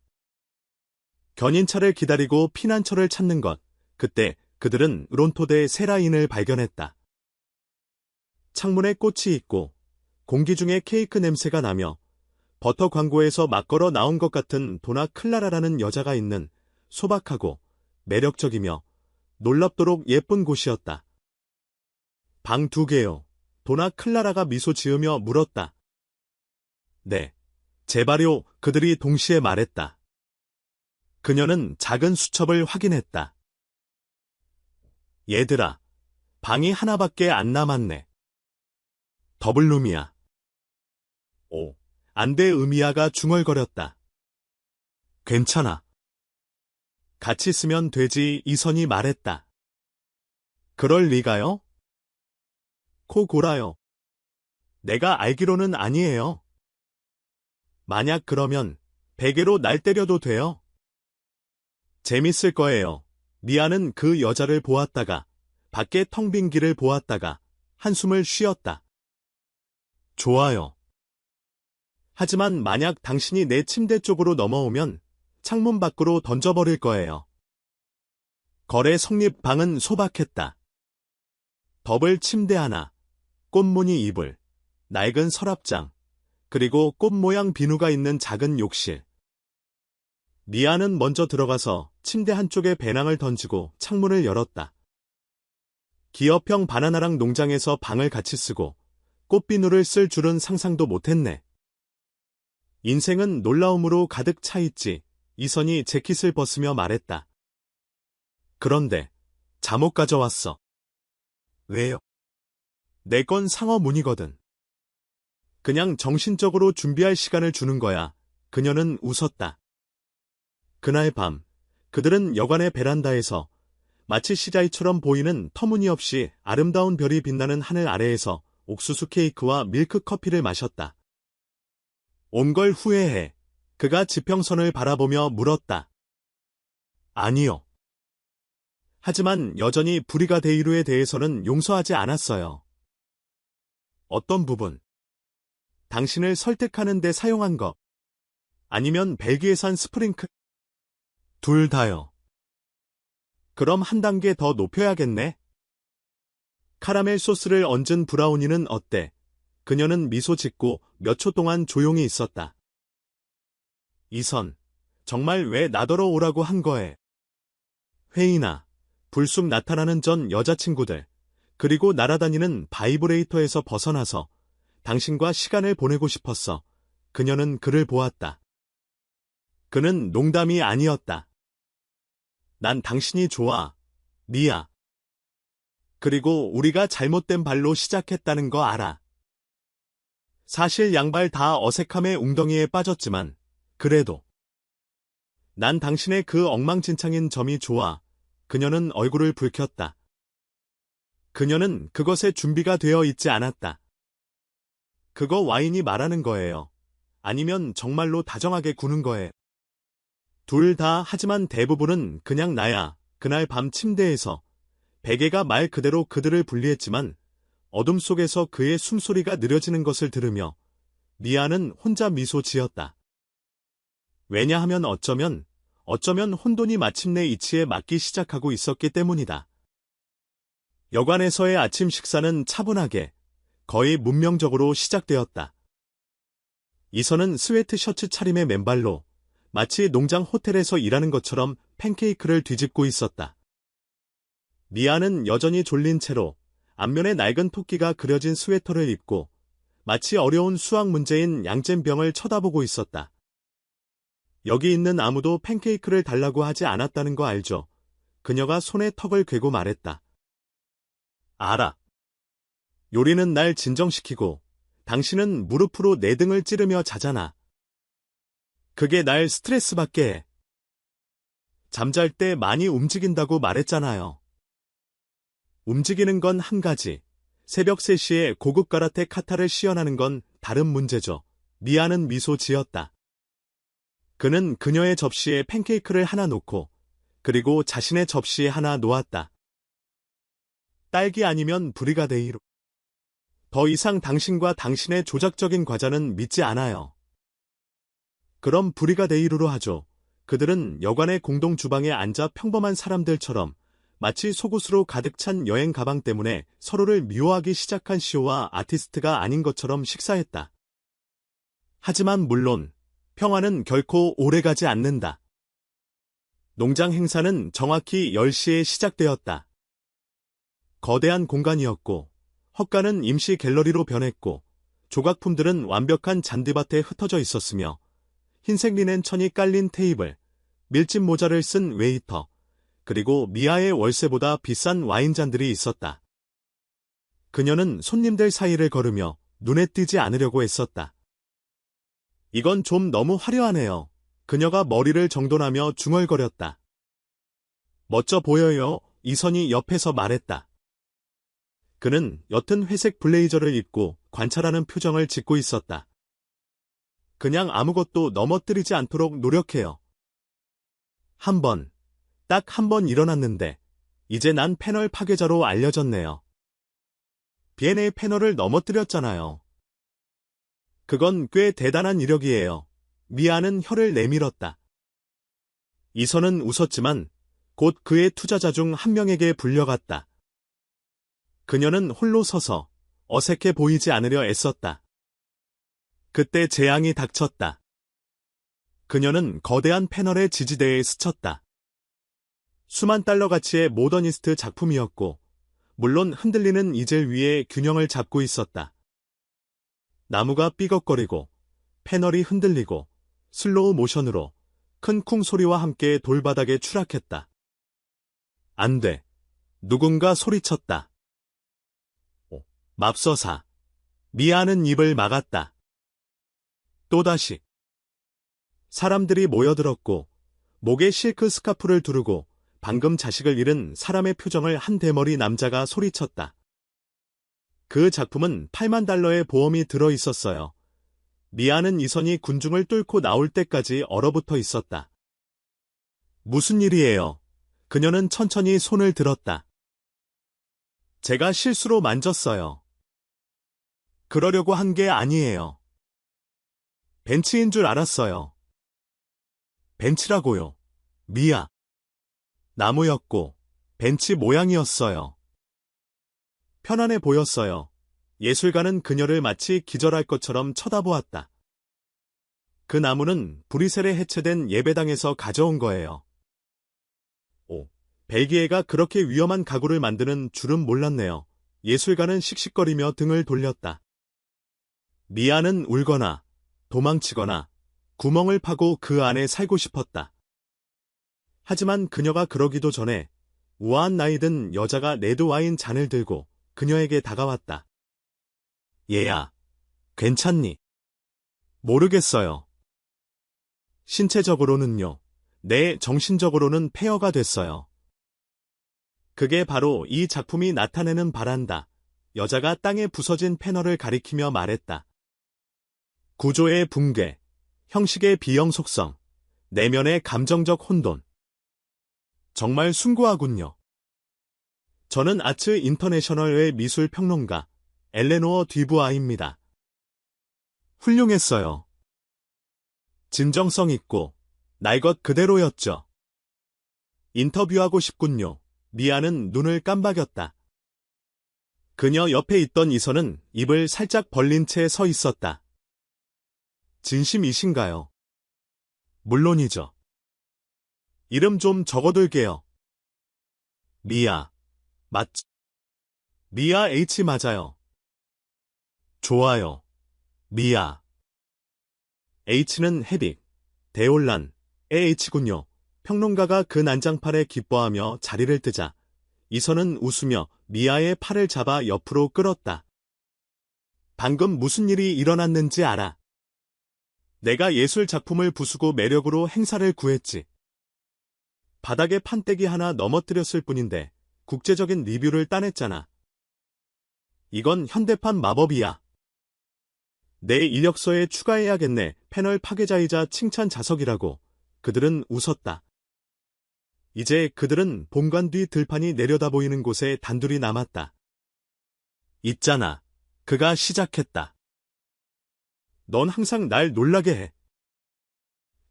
견인차를 기다리고 피난처를 찾는 것. 그때 그들은 론토대 세라인을 발견했다. 창문에 꽃이 있고 공기 중에 케이크 냄새가 나며 버터 광고에서 막 걸어 나온 것 같은 도나 클라라라는 여자가 있는 소박하고 매력적이며 놀랍도록 예쁜 곳이었다. 방 2개요. 도나 클라라가 미소 지으며 물었다. 네, 제발요. 그들이 동시에 말했다. 그녀는 작은 수첩을 확인했다. 얘들아, 방이 하나밖에 안 남았네. 더블룸이야. 오, 안 돼. 의미야가 중얼거렸다. 괜찮아. 같이 쓰면 되지. 이선이 말했다. 그럴 리가요? 코 골아요. 내가 알기로는 아니에요. 만약 그러면 베개로 날 때려도 돼요? 재밌을 거예요. 미아는 그 여자를 보았다가 밖에 텅 빈 길을 보았다가 한숨을 쉬었다. 좋아요. 하지만 만약 당신이 내 침대 쪽으로 넘어오면 창문 밖으로 던져버릴 거예요. 거래 성립. 방은 소박했다. 더블 침대 하나, 꽃무늬 이불, 낡은 서랍장, 그리고 꽃 모양 비누가 있는 작은 욕실. 미아는 먼저 들어가서 침대 한쪽에 배낭을 던지고 창문을 열었다. 기업형 바나나랑 농장에서 방을 같이 쓰고 꽃비누를 쓸 줄은 상상도 못했네. 인생은 놀라움으로 가득 차 있지. 이선이 재킷을 벗으며 말했다. 그런데 잠옷 가져왔어. 왜요? 내 건 상어 무늬거든. 그냥 정신적으로 준비할 시간을 주는 거야. 그녀는 웃었다. 그날 밤, 그들은 여관의 베란다에서 마치 시자이처럼 보이는 터무니없이 아름다운 별이 빛나는 하늘 아래에서 옥수수 케이크와 밀크 커피를 마셨다. 온 걸 후회해. 그가 지평선을 바라보며 물었다. 아니요. 하지만 여전히 브리가데이루에 대해서는 용서하지 않았어요. 어떤 부분? 당신을 설득하는 데 사용한 것. 아니면 벨기에산 스프링클? 둘 다요. 그럼 한 단계 더 높여야겠네. 카라멜 소스를 얹은 브라우니는 어때? 그녀는 미소 짓고 몇 초 동안 조용히 있었다. 이선, 정말 왜 나더러 오라고 한 거에? 회의나 불쑥 나타나는 전 여자친구들, 그리고 날아다니는 바이브레이터에서 벗어나서 당신과 시간을 보내고 싶었어. 그녀는 그를 보았다. 그는 농담이 아니었다. 난 당신이 좋아, 미아. 그리고 우리가 잘못된 발로 시작했다는 거 알아. 사실 양발 다 어색함의 웅덩이에 빠졌지만 그래도 난 당신의 그 엉망진창인 점이 좋아. 그녀는 얼굴을 붉혔다. 그녀는 그것에 준비가 되어 있지 않았다. 그거 와인이 말하는 거예요. 아니면 정말로 다정하게 구는 거예요. 둘 다. 하지만 대부분은 그냥 나야. 그날 밤 침대에서 베개가 말 그대로 그들을 분리했지만 어둠 속에서 그의 숨소리가 느려지는 것을 들으며 미아는 혼자 미소 지었다. 왜냐하면 어쩌면 혼돈이 마침내 이치에 맞기 시작하고 있었기 때문이다. 여관에서의 아침 식사는 차분하게, 거의 문명적으로 시작되었다. 이선은 스웨트 셔츠 차림의 맨발로 마치 농장 호텔에서 일하는 것처럼 팬케이크를 뒤집고 있었다. 미아는 여전히 졸린 채로 앞면에 낡은 토끼가 그려진 스웨터를 입고 마치 어려운 수학 문제인 양잼병을 쳐다보고 있었다. 여기 있는 아무도 팬케이크를 달라고 하지 않았다는 거 알죠? 그녀가 손에 턱을 괴고 말했다. 알아. 요리는 날 진정시키고 당신은 무릎으로 내 등을 찌르며 자잖아. 그게 날 스트레스 받게 해. 잠잘 때 많이 움직인다고 말했잖아요. 움직이는 건 한 가지. 새벽 3시에 고급 가라테 카타를 시연하는 건 다른 문제죠. 미아는 미소 지었다. 그는 그녀의 접시에 팬케이크를 하나 놓고 그리고 자신의 접시에 하나 놓았다. 딸기 아니면 브리가데이루. 더 이상 당신과 당신의 조작적인 과자는 믿지 않아요. 그럼 브리가데이루로 하죠. 그들은 여관의 공동 주방에 앉아 평범한 사람들처럼 마치 속옷으로 가득 찬 여행 가방 때문에 서로를 미워하기 시작한 시오와 아티스트가 아닌 것처럼 식사했다. 하지만 물론 평화는 결코 오래가지 않는다. 농장 행사는 정확히 10시에 시작되었다. 거대한 공간이었고 헛간은 임시 갤러리로 변했고 조각품들은 완벽한 잔디밭에 흩어져 있었으며 흰색 리넨 천이 깔린 테이블, 밀짚 모자를 쓴 웨이터, 그리고 미아의 월세보다 비싼 와인잔들이 있었다. 그녀는 손님들 사이를 걸으며 눈에 띄지 않으려고 했었다. 이건 좀 너무 화려하네요. 그녀가 머리를 정돈하며 중얼거렸다. 멋져 보여요. 이선이 옆에서 말했다. 그는 옅은 회색 블레이저를 입고 관찰하는 표정을 짓고 있었다. 그냥 아무것도 넘어뜨리지 않도록 노력해요. 딱 한 번 일어났는데 이제 난 패널 파괴자로 알려졌네요. 비엔의 패널을 넘어뜨렸잖아요. 그건 꽤 대단한 이력이에요. 미아는 혀를 내밀었다. 이선은 웃었지만 곧 그의 투자자 중 한 명에게 불려갔다. 그녀는 홀로 서서 어색해 보이지 않으려 애썼다. 그때 재앙이 닥쳤다. 그녀는 거대한 패널의 지지대에 스쳤다. 수만 달러 가치의 모더니스트 작품이었고, 물론 흔들리는 이젤 위에 균형을 잡고 있었다. 나무가 삐걱거리고, 패널이 흔들리고, 슬로우 모션으로 큰 쿵 소리와 함께 돌바닥에 추락했다. 안 돼. 누군가 소리쳤다. 맙소사. 미아는 입을 막았다. 또다시. 사람들이 모여들었고, 목에 실크 스카프를 두르고 방금 자식을 잃은 사람의 표정을 한 대머리 남자가 소리쳤다. 그 작품은 8만 달러의 보험이 들어 있었어요. 미아는 이선이 군중을 뚫고 나올 때까지 얼어붙어 있었다. 무슨 일이에요? 그녀는 천천히 손을 들었다. 제가 실수로 만졌어요. 그러려고 한 게 아니에요. 벤치인 줄 알았어요. 벤치라고요. 미아. 나무였고 벤치 모양이었어요. 편안해 보였어요. 예술가는 그녀를 마치 기절할 것처럼 쳐다보았다. 그 나무는 브뤼셀에 해체된 예배당에서 가져온 거예요. 벨기에가 그렇게 위험한 가구를 만드는 줄은 몰랐네요. 예술가는 씩씩거리며 등을 돌렸다. 미아는 울거나 도망치거나 구멍을 파고 그 안에 살고 싶었다. 하지만 그녀가 그러기도 전에 우아한 나이 든 여자가 레드 와인 잔을 들고 그녀에게 다가왔다. 얘야, 괜찮니? 모르겠어요. 신체적으로는요. 네, 정신적으로는 폐허가 됐어요. 그게 바로 이 작품이 나타내는 바란다. 여자가 땅에 부서진 패널을 가리키며 말했다. 구조의 붕괴, 형식의 비영속성, 내면의 감정적 혼돈. 정말 숭고하군요. 저는 아츠 인터내셔널의 미술 평론가 엘레노어 듀부아입니다. 훌륭했어요. 진정성 있고 날 것 그대로였죠. 인터뷰하고 싶군요. 미아는 눈을 깜박였다. 그녀 옆에 있던 이선은 입을 살짝 벌린 채 서 있었다. 진심이신가요? 물론이죠. 이름 좀 적어둘게요. 미아. 맞지? 미아 H 맞아요. 좋아요. 미아. H는 헤딕, 데올란의 H군요. 평론가가 그 난장판에 기뻐하며 자리를 뜨자 이선은 웃으며 미아의 팔을 잡아 옆으로 끌었다. 방금 무슨 일이 일어났는지 알아. 내가 예술 작품을 부수고 매력으로 행사를 구했지. 바닥에 판때기 하나 넘어뜨렸을 뿐인데 국제적인 리뷰를 따냈잖아. 이건 현대판 마법이야. 내 이력서에 추가해야겠네. 패널 파괴자이자 칭찬 자석이라고. 그들은 웃었다. 이제 그들은 본관 뒤 들판이 내려다 보이는 곳에 단둘이 남았다. 있잖아. 그가 시작했다. 넌 항상 날 놀라게 해.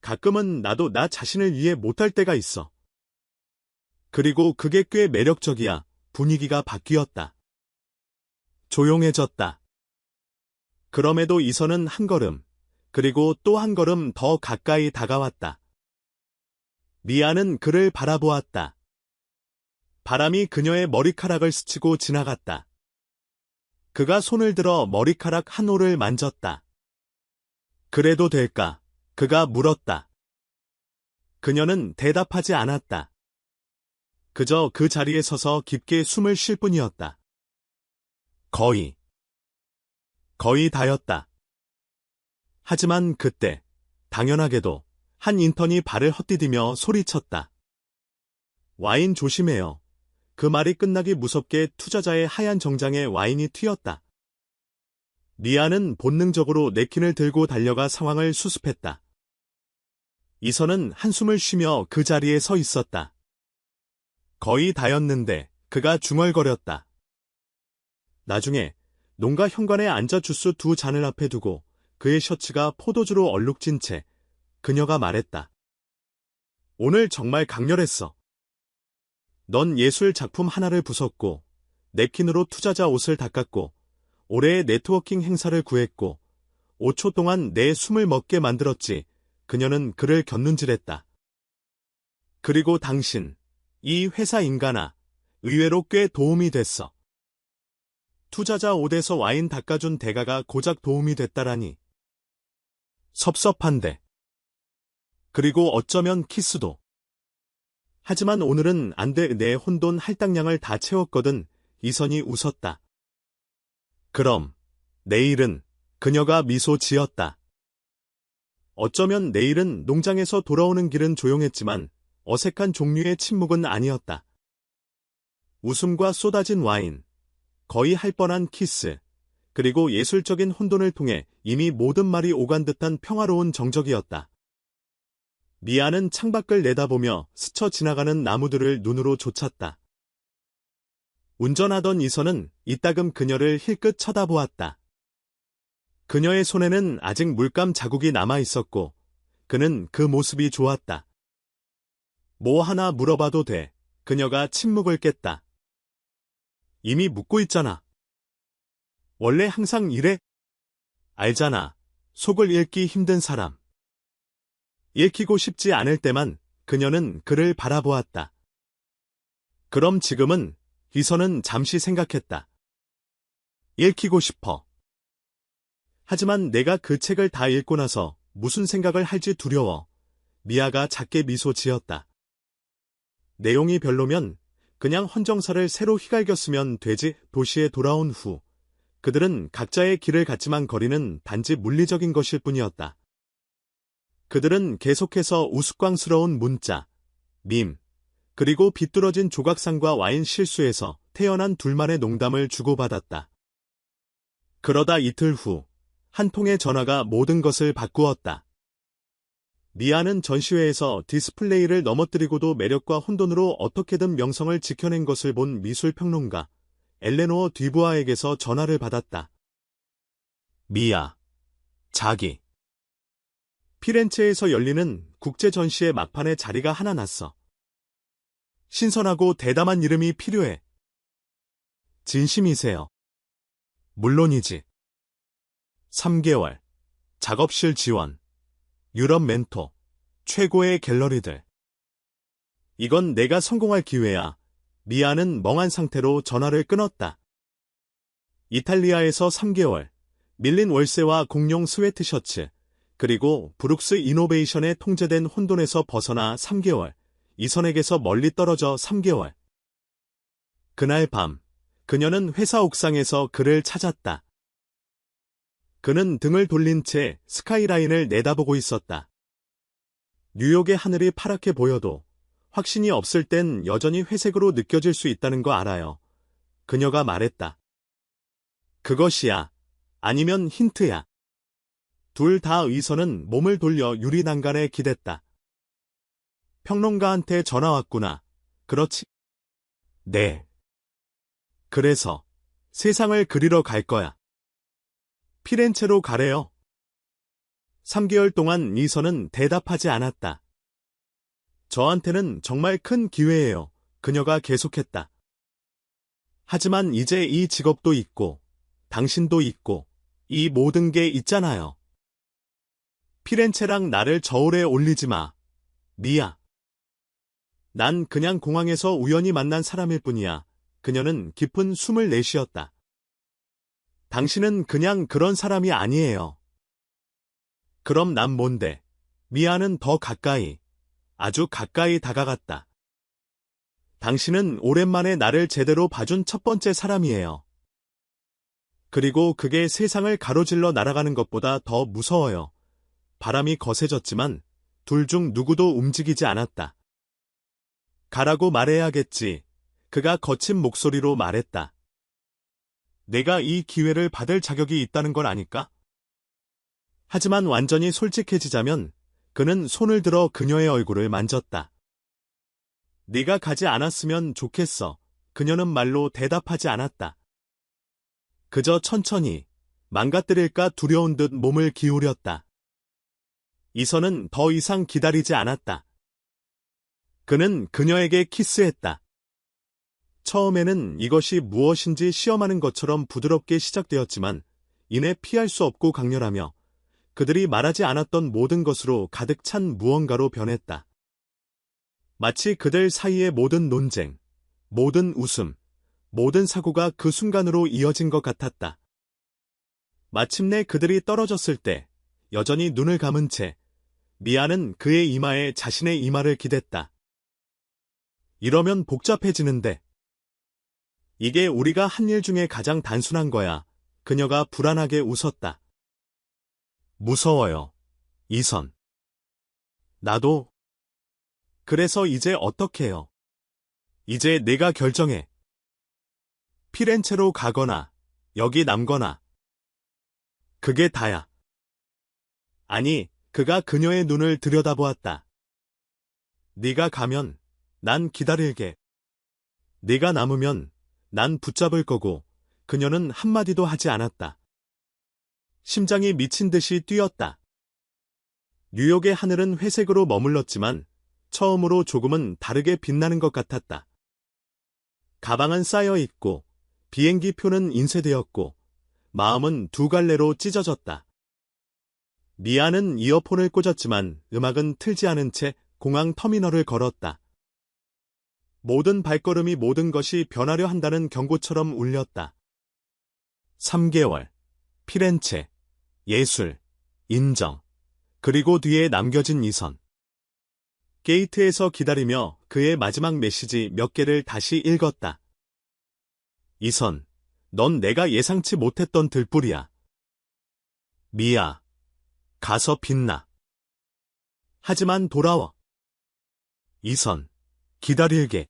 가끔은 나도 나 자신을 이해 못할 때가 있어. 그리고 그게 꽤 매력적이야. 분위기가 바뀌었다. 조용해졌다. 그럼에도 이선은 한 걸음, 그리고 또 한 걸음 더 가까이 다가왔다. 미아는 그를 바라보았다. 바람이 그녀의 머리카락을 스치고 지나갔다. 그가 손을 들어 머리카락 한 올을 만졌다. 그래도 될까? 그가 물었다. 그녀는 대답하지 않았다. 그저 그 자리에 서서 깊게 숨을 쉴 뿐이었다. 거의 다였다. 하지만 그때, 당연하게도 한 인턴이 발을 헛디디며 소리쳤다. 와인 조심해요. 그 말이 끝나기 무섭게 투자자의 하얀 정장에 와인이 튀었다. 미아는 본능적으로 냅킨을 들고 달려가 상황을 수습했다. 이선은 한숨을 쉬며 그 자리에 서 있었다. 거의 다였는데 그가 중얼거렸다. 나중에 농가 현관에 앉아 주스 두 잔을 앞에 두고 그의 셔츠가 포도주로 얼룩진 채 그녀가 말했다. 오늘 정말 강렬했어. 넌 예술 작품 하나를 부쉈고 냅킨으로 투자자 옷을 닦았고 올해의 네트워킹 행사를 구했고 5초 동안 내 숨을 먹게 만들었지. 그녀는 그를 곁눈질했다. 그리고 당신, 이 회사 인간아, 의외로 꽤 도움이 됐어. 투자자 옷에서 와인 닦아준 대가가 고작 도움이 됐다라니. 섭섭한데. 그리고 어쩌면 키스도. 하지만 오늘은 안 돼. 내 혼돈 할당량을 다 채웠거든. 이선이 웃었다. 그럼 내일은? 그녀가 미소 지었다. 어쩌면 내일은 농장에서 돌아오는 길은 조용했지만 어색한 종류의 침묵은 아니었다. 웃음과 쏟아진 와인, 거의 할 뻔한 키스, 그리고 예술적인 혼돈을 통해 이미 모든 말이 오간 듯한 평화로운 정적이었다. 미아는 창밖을 내다보며 스쳐 지나가는 나무들을 눈으로 좇았다. 운전하던 이선은 이따금 그녀를 힐끗 쳐다보았다. 그녀의 손에는 아직 물감 자국이 남아 있었고 그는 그 모습이 좋았다. 뭐 하나 물어봐도 돼. 그녀가 침묵을 깼다. 이미 묻고 있잖아. 원래 항상 이래? 알잖아. 속을 읽기 힘든 사람. 읽히고 싶지 않을 때만 그녀는 그를 바라보았다. 그럼 지금은? 이선은 잠시 생각했다. 읽히고 싶어. 하지만 내가 그 책을 다 읽고 나서 무슨 생각을 할지 두려워. 미아가 작게 미소 지었다. 내용이 별로면 그냥 헌정사를 새로 휘갈겼으면 되지. 도시에 돌아온 후 그들은 각자의 길을 갔지만 거리는 단지 물리적인 것일 뿐이었다. 그들은 계속해서 우스꽝스러운 문자, 밈, 그리고 비뚤어진 조각상과 와인 실수에서 태어난 둘만의 농담을 주고받았다. 그러다 이틀 후 한 통의 전화가 모든 것을 바꾸었다. 미아는 전시회에서 디스플레이를 넘어뜨리고도 매력과 혼돈으로 어떻게든 명성을 지켜낸 것을 본 미술평론가 엘레노어 듀부아에게서 전화를 받았다. 미아, 자기. 피렌체에서 열리는 국제전시회 막판에 자리가 하나 났어. 신선하고 대담한 이름이 필요해. 진심이세요? 물론이지. 3개월. 작업실 지원. 유럽 멘토. 최고의 갤러리들. 이건 내가 성공할 기회야. 미아는 멍한 상태로 전화를 끊었다. 이탈리아에서 3개월. 밀린 월세와 공룡 스웨트셔츠. 그리고 브룩스 이노베이션에 통제된 혼돈에서 벗어나 3개월. 이선에게서 멀리 떨어져 3개월. 그날 밤, 그녀는 회사 옥상에서 그를 찾았다. 그는 등을 돌린 채 스카이라인을 내다보고 있었다. 뉴욕의 하늘이 파랗게 보여도 확신이 없을 땐 여전히 회색으로 느껴질 수 있다는 거 알아요. 그녀가 말했다. 그것이야. 아니면 힌트야. 둘 다 의선은 몸을 돌려 유리 난간에 기댔다. 평론가한테 전화 왔구나. 그렇지? 네. 그래서 세상을 그리러 갈 거야. 피렌체로 가래요. 3개월 동안 이선은 대답하지 않았다. 저한테는 정말 큰 기회예요. 그녀가 계속했다. 하지만 이제 이 직업도 있고, 당신도 있고, 이 모든 게 있잖아요. 피렌체랑 나를 저울에 올리지 마. 미아. 난 그냥 공항에서 우연히 만난 사람일 뿐이야. 그녀는 깊은 숨을 내쉬었다. 당신은 그냥 그런 사람이 아니에요. 그럼 난 뭔데? 미아는 더 가까이, 아주 가까이 다가갔다. 당신은 오랜만에 나를 제대로 봐준 첫 번째 사람이에요. 그리고 그게 세상을 가로질러 날아가는 것보다 더 무서워요. 바람이 거세졌지만 둘 중 누구도 움직이지 않았다. 가라고 말해야겠지. 그가 거친 목소리로 말했다. 내가 이 기회를 받을 자격이 있다는 걸 아니까? 하지만 완전히 솔직해지자면 그는 손을 들어 그녀의 얼굴을 만졌다. 네가 가지 않았으면 좋겠어. 그녀는 말로 대답하지 않았다. 그저 천천히 망가뜨릴까 두려운 듯 몸을 기울였다. 이선은 더 이상 기다리지 않았다. 그는 그녀에게 키스했다. 처음에는 이것이 무엇인지 시험하는 것처럼 부드럽게 시작되었지만 이내 피할 수 없고 강렬하며 그들이 말하지 않았던 모든 것으로 가득 찬 무언가로 변했다. 마치 그들 사이의 모든 논쟁, 모든 웃음, 모든 사고가 그 순간으로 이어진 것 같았다. 마침내 그들이 떨어졌을 때 여전히 눈을 감은 채 미아는 그의 이마에 자신의 이마를 기댔다. 이러면 복잡해지는데. 이게 우리가 한 일 중에 가장 단순한 거야. 그녀가 불안하게 웃었다. 무서워요. 이선. 나도. 그래서 이제 어떡해요? 이제 내가 결정해. 피렌체로 가거나 여기 남거나. 그게 다야. 아니, 그가 그녀의 눈을 들여다보았다. 네가 가면 난 기다릴게. 네가 남으면 난 붙잡을 거고. 그녀는 한마디도 하지 않았다. 심장이 미친 듯이 뛰었다. 뉴욕의 하늘은 회색으로 머물렀지만 처음으로 조금은 다르게 빛나는 것 같았다. 가방은 쌓여 있고 비행기 표는 인쇄되었고 마음은 두 갈래로 찢어졌다. 미아는 이어폰을 꽂았지만 음악은 틀지 않은 채 공항 터미널을 걸었다. 모든 발걸음이 모든 것이 변하려 한다는 경고처럼 울렸다. 3개월, 피렌체, 예술, 인정, 그리고 뒤에 남겨진 이선. 게이트에서 기다리며 그의 마지막 메시지 몇 개를 다시 읽었다. 이선, 넌 내가 예상치 못했던 들불이야. 미아, 가서 빛나. 하지만 돌아와. 이선, 기다릴게.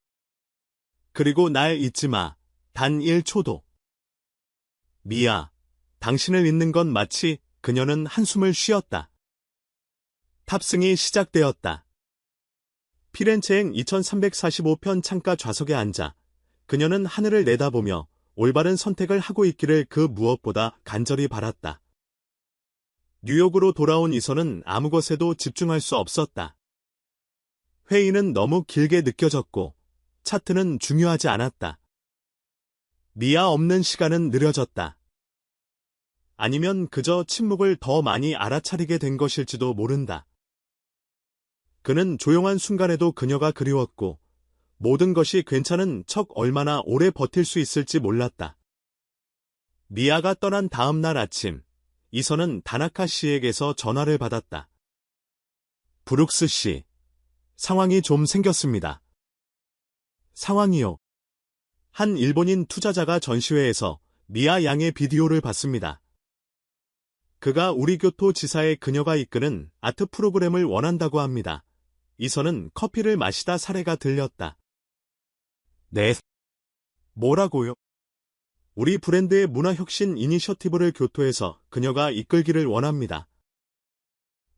그리고 날 잊지 마. 단 1초도. 미아, 당신을 잊는 건 마치. 그녀는 한숨을 쉬었다. 탑승이 시작되었다. 피렌체행 2345편 창가 좌석에 앉아 그녀는 하늘을 내다보며 올바른 선택을 하고 있기를 그 무엇보다 간절히 바랐다. 뉴욕으로 돌아온 이선은 아무 것에도 집중할 수 없었다. 회의는 너무 길게 느껴졌고 차트는 중요하지 않았다. 미아 없는 시간은 느려졌다. 아니면 그저 침묵을 더 많이 알아차리게 된 것일지도 모른다. 그는 조용한 순간에도 그녀가 그리웠고 모든 것이 괜찮은 척 얼마나 오래 버틸 수 있을지 몰랐다. 미아가 떠난 다음 날 아침, 이선은 다나카 씨에게서 전화를 받았다. 브룩스 씨, 상황이 좀 생겼습니다. 상황이요? 한 일본인 투자자가 전시회에서 미아 양의 비디오를 봤습니다. 그가 우리 교토 지사의 그녀가 이끄는 아트 프로그램을 원한다고 합니다. 이선은 커피를 마시다 사례가 들렸다. 네. 뭐라고요? 우리 브랜드의 문화혁신 이니셔티브를 교토에서 그녀가 이끌기를 원합니다.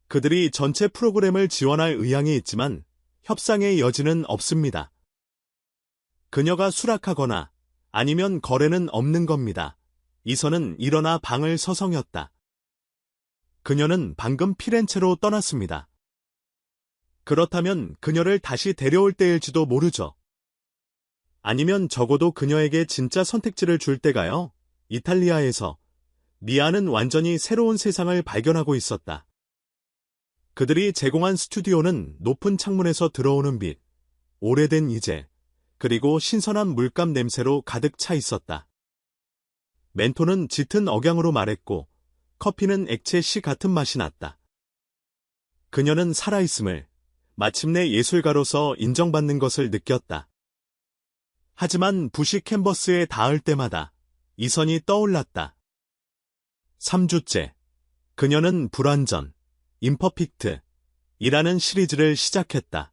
그들이 전체 프로그램을 지원할 의향이 있지만 협상의 여지는 없습니다. 그녀가 수락하거나 아니면 거래는 없는 겁니다. 이선은 일어나 방을 서성였다. 그녀는 방금 피렌체로 떠났습니다. 그렇다면 그녀를 다시 데려올 때일지도 모르죠. 아니면 적어도 그녀에게 진짜 선택지를 줄 때가요. 이탈리아에서 미아는 완전히 새로운 세상을 발견하고 있었다. 그들이 제공한 스튜디오는 높은 창문에서 들어오는 빛, 오래된 이제, 그리고 신선한 물감 냄새로 가득 차 있었다. 멘토는 짙은 억양으로 말했고, 커피는 액체 씨 같은 맛이 났다. 그녀는 살아있음을, 마침내 예술가로서 인정받는 것을 느꼈다. 하지만 부시 캔버스에 닿을 때마다 이선이 떠올랐다. 3주째, 그녀는 불완전, 임퍼픽트, 이라는 시리즈를 시작했다.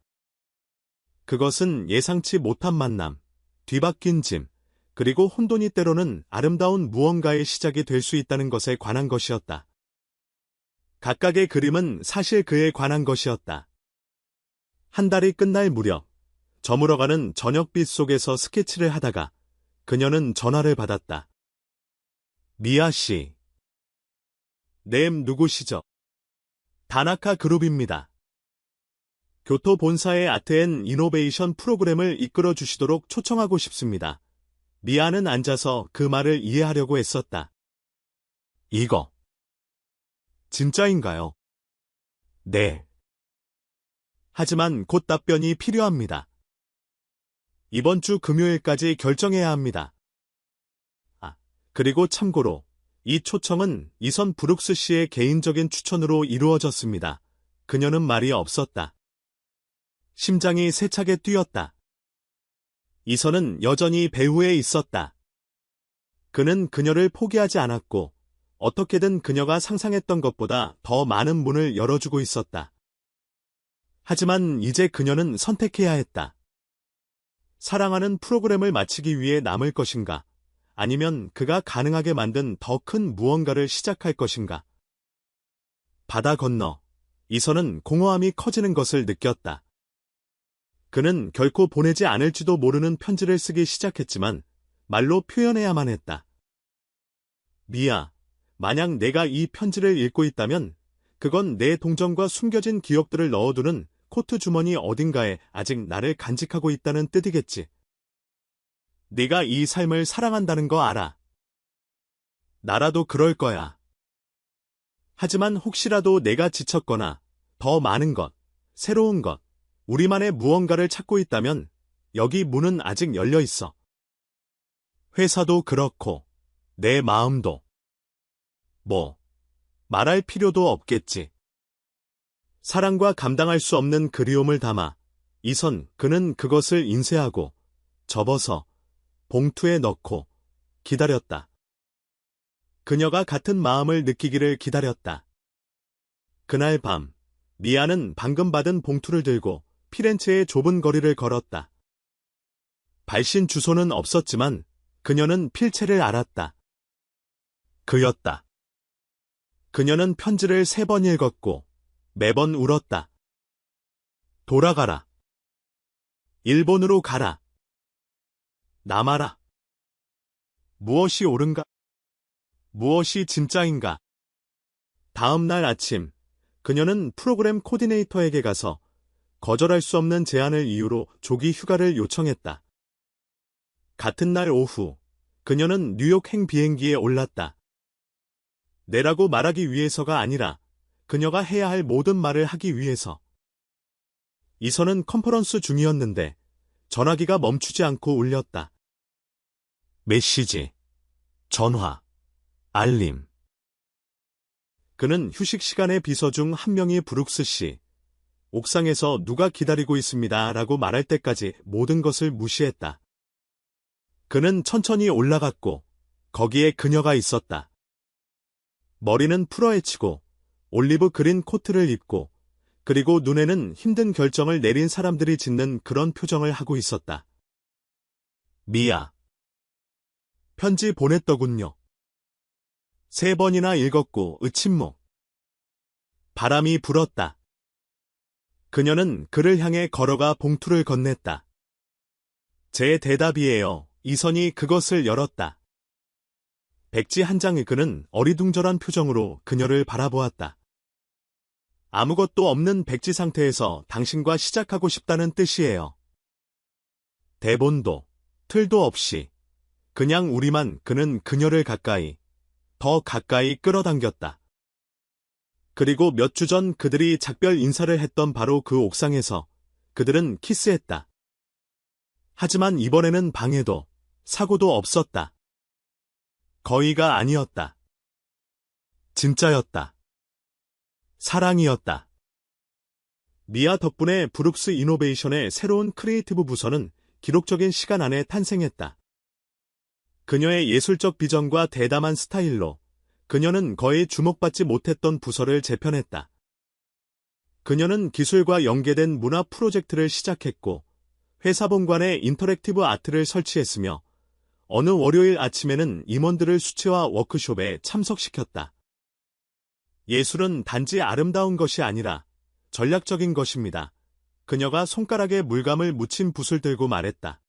그것은 예상치 못한 만남, 뒤바뀐 짐, 그리고 혼돈이 때로는 아름다운 무언가의 시작이 될 수 있다는 것에 관한 것이었다. 각각의 그림은 사실 그에 관한 것이었다. 한 달이 끝날 무렵, 저물어가는 저녁빛 속에서 스케치를 하다가 그녀는 전화를 받았다. 미아 씨. 네, 누구시죠? 다나카 그룹입니다. 교토 본사의 아트앤 이노베이션 프로그램을 이끌어 주시도록 초청하고 싶습니다. 미아는 앉아서 그 말을 이해하려고 애썼다. 이거 진짜인가요? 네. 하지만 곧 답변이 필요합니다. 이번 주 금요일까지 결정해야 합니다. 그리고 참고로 이 초청은 이선 브룩스 씨의 개인적인 추천으로 이루어졌습니다. 그녀는 말이 없었다. 심장이 세차게 뛰었다. 이선은 여전히 배후에 있었다. 그는 그녀를 포기하지 않았고 어떻게든 그녀가 상상했던 것보다 더 많은 문을 열어주고 있었다. 하지만 이제 그녀는 선택해야 했다. 사랑하는 프로그램을 마치기 위해 남을 것인가? 아니면 그가 가능하게 만든 더 큰 무언가를 시작할 것인가? 바다 건너 이선은 공허함이 커지는 것을 느꼈다. 그는 결코 보내지 않을지도 모르는 편지를 쓰기 시작했지만 말로 표현해야만 했다. 미아, 만약 내가 이 편지를 읽고 있다면 그건 내 동정과 숨겨진 기억들을 넣어두는 코트 주머니 어딘가에 아직 나를 간직하고 있다는 뜻이겠지. 네가 이 삶을 사랑한다는 거 알아. 나라도 그럴 거야. 하지만 혹시라도 내가 지쳤거나 더 많은 것, 새로운 것, 우리만의 무언가를 찾고 있다면 여기 문은 아직 열려 있어. 회사도 그렇고 내 마음도. 말할 필요도 없겠지. 사랑과 감당할 수 없는 그리움을 담아 그는 그것을 인쇄하고 접어서 봉투에 넣고 기다렸다. 그녀가 같은 마음을 느끼기를 기다렸다. 그날 밤, 미아는 방금 받은 봉투를 들고 피렌체의 좁은 거리를 걸었다. 발신 주소는 없었지만 그녀는 필체를 알았다. 그였다. 그녀는 편지를 3번 읽었고 매번 울었다. 돌아가라. 일본으로 가라. 남아라. 무엇이 옳은가? 무엇이 진짜인가? 다음 날 아침, 그녀는 프로그램 코디네이터에게 가서 거절할 수 없는 제안을 이유로 조기 휴가를 요청했다. 같은 날 오후, 그녀는 뉴욕행 비행기에 올랐다. 내라고 말하기 위해서가 아니라 그녀가 해야 할 모든 말을 하기 위해서. 이선은 컨퍼런스 중이었는데 전화기가 멈추지 않고 울렸다. 메시지, 전화, 알림. 그는 휴식 시간의 비서 중 한 명이 브룩스 씨, 옥상에서 누가 기다리고 있습니다 라고 말할 때까지 모든 것을 무시했다. 그는 천천히 올라갔고 거기에 그녀가 있었다. 머리는 풀어헤치고 올리브 그린 코트를 입고 그리고 눈에는 힘든 결정을 내린 사람들이 짓는 그런 표정을 하고 있었다. 미아. 편지 보냈더군요. 3번이나 읽었고 침묵. 바람이 불었다. 그녀는 그를 향해 걸어가 봉투를 건넸다. 제 대답이에요. 이선이 그것을 열었다. 백지 한 장의 그는 어리둥절한 표정으로 그녀를 바라보았다. 아무것도 없는 백지 상태에서 당신과 시작하고 싶다는 뜻이에요. 대본도, 틀도 없이 그냥 우리만 그는 그녀를 가까이, 더 가까이 끌어당겼다. 그리고 몇 주 전 그들이 작별 인사를 했던 바로 그 옥상에서 그들은 키스했다. 하지만 이번에는 방해도, 사고도 없었다. 거의가 아니었다. 진짜였다. 사랑이었다. 미아 덕분에 브룩스 이노베이션의 새로운 크리에이티브 부서는 기록적인 시간 안에 탄생했다. 그녀의 예술적 비전과 대담한 스타일로 그녀는 거의 주목받지 못했던 부서를 재편했다. 그녀는 기술과 연계된 문화 프로젝트를 시작했고 회사 본관에 인터랙티브 아트를 설치했으며 어느 월요일 아침에는 임원들을 수채화 워크숍에 참석시켰다. 예술은 단지 아름다운 것이 아니라 전략적인 것입니다. 그녀가 손가락에 물감을 묻힌 붓을 들고 말했다.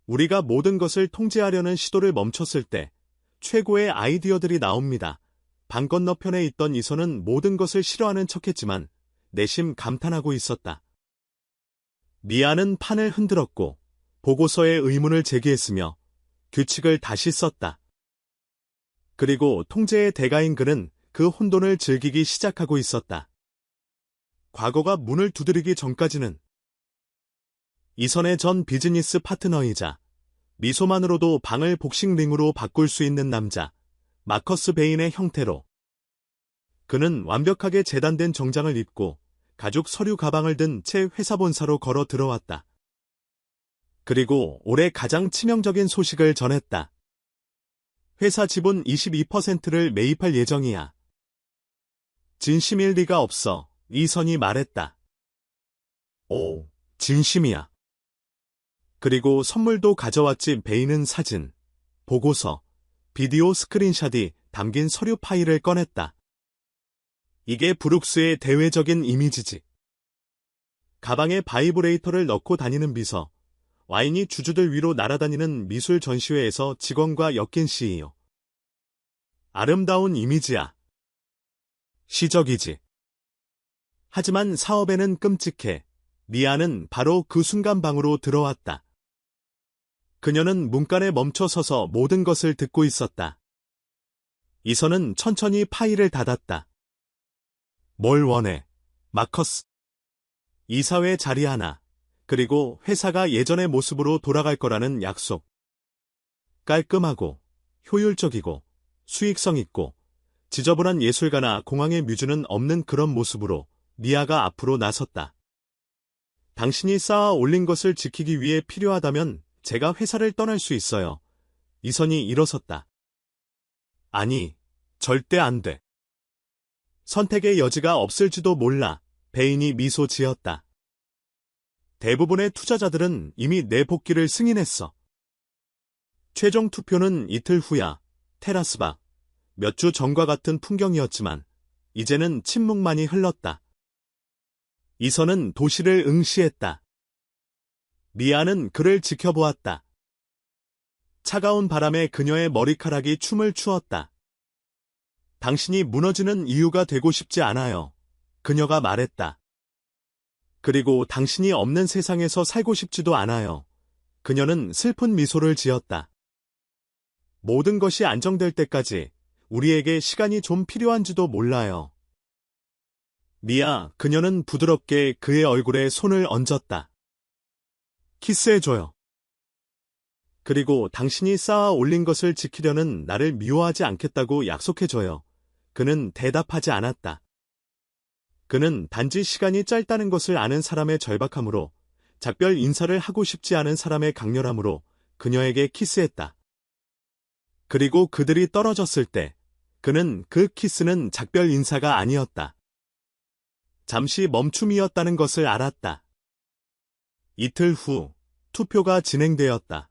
우리가 모든 것을 통제하려는 시도를 멈췄을 때 최고의 아이디어들이 나옵니다. 방 건너편에 있던 이선은 모든 것을 싫어하는 척했지만 내심 감탄하고 있었다. 미아는 판을 흔들었고 보고서에 의문을 제기했으며 규칙을 다시 썼다. 그리고 통제의 대가인 그는 그 혼돈을 즐기기 시작하고 있었다. 과거가 문을 두드리기 전까지는 이선의 전 비즈니스 파트너이자 미소만으로도 방을 복싱링으로 바꿀 수 있는 남자, 마커스 베인의 형태로 그는 완벽하게 재단된 정장을 입고 가죽 서류 가방을 든 채 회사 본사로 걸어 들어왔다. 그리고 올해 가장 치명적인 소식을 전했다. 회사 지분 22%를 매입할 예정이야. 진심일 리가 없어, 이선이 말했다. 오, 진심이야. 그리고 선물도 가져왔지. 베인은 사진, 보고서, 비디오 스크린샷이 담긴 서류 파일을 꺼냈다. 이게 브룩스의 대외적인 이미지지. 가방에 바이브레이터를 넣고 다니는 비서, 와인이 주주들 위로 날아다니는 미술 전시회에서 직원과 엮인 CEO. 아름다운 이미지야. 시적이지. 하지만 사업에는 끔찍해. 미아는 바로 그 순간 방으로 들어왔다. 그녀는 문간에 멈춰 서서 모든 것을 듣고 있었다. 이선은 천천히 파일을 닫았다. 뭘 원해, 마커스? 이사회 자리 하나, 그리고 회사가 예전의 모습으로 돌아갈 거라는 약속. 깔끔하고, 효율적이고, 수익성 있고, 지저분한 예술가나 공항의 뮤즈는 없는 그런 모습으로 미아가 앞으로 나섰다. 당신이 쌓아 올린 것을 지키기 위해 필요하다면 제가 회사를 떠날 수 있어요. 이선이 일어섰다. 아니, 절대 안 돼. 선택의 여지가 없을지도 몰라. 베인이 미소 지었다. 대부분의 투자자들은 이미 내 복귀를 승인했어. 최종 투표는 이틀 후야. 테라스박. 몇 주 전과 같은 풍경이었지만 이제는 침묵만이 흘렀다. 이선은 도시를 응시했다. 미아는 그를 지켜보았다. 차가운 바람에 그녀의 머리카락이 춤을 추었다. 당신이 무너지는 이유가 되고 싶지 않아요. 그녀가 말했다. 그리고 당신이 없는 세상에서 살고 싶지도 않아요. 그녀는 슬픈 미소를 지었다. 모든 것이 안정될 때까지 우리에게 시간이 좀 필요한지도 몰라요. 미아, 그녀는 부드럽게 그의 얼굴에 손을 얹었다. 키스해줘요. 그리고 당신이 쌓아 올린 것을 지키려는 나를 미워하지 않겠다고 약속해줘요. 그는 대답하지 않았다. 그는 단지 시간이 짧다는 것을 아는 사람의 절박함으로, 작별 인사를 하고 싶지 않은 사람의 강렬함으로 그녀에게 키스했다. 그리고 그들이 떨어졌을 때 그는 그 키스는 작별 인사가 아니었다. 잠시 멈춤이었다는 것을 알았다. 이틀 후 투표가 진행되었다.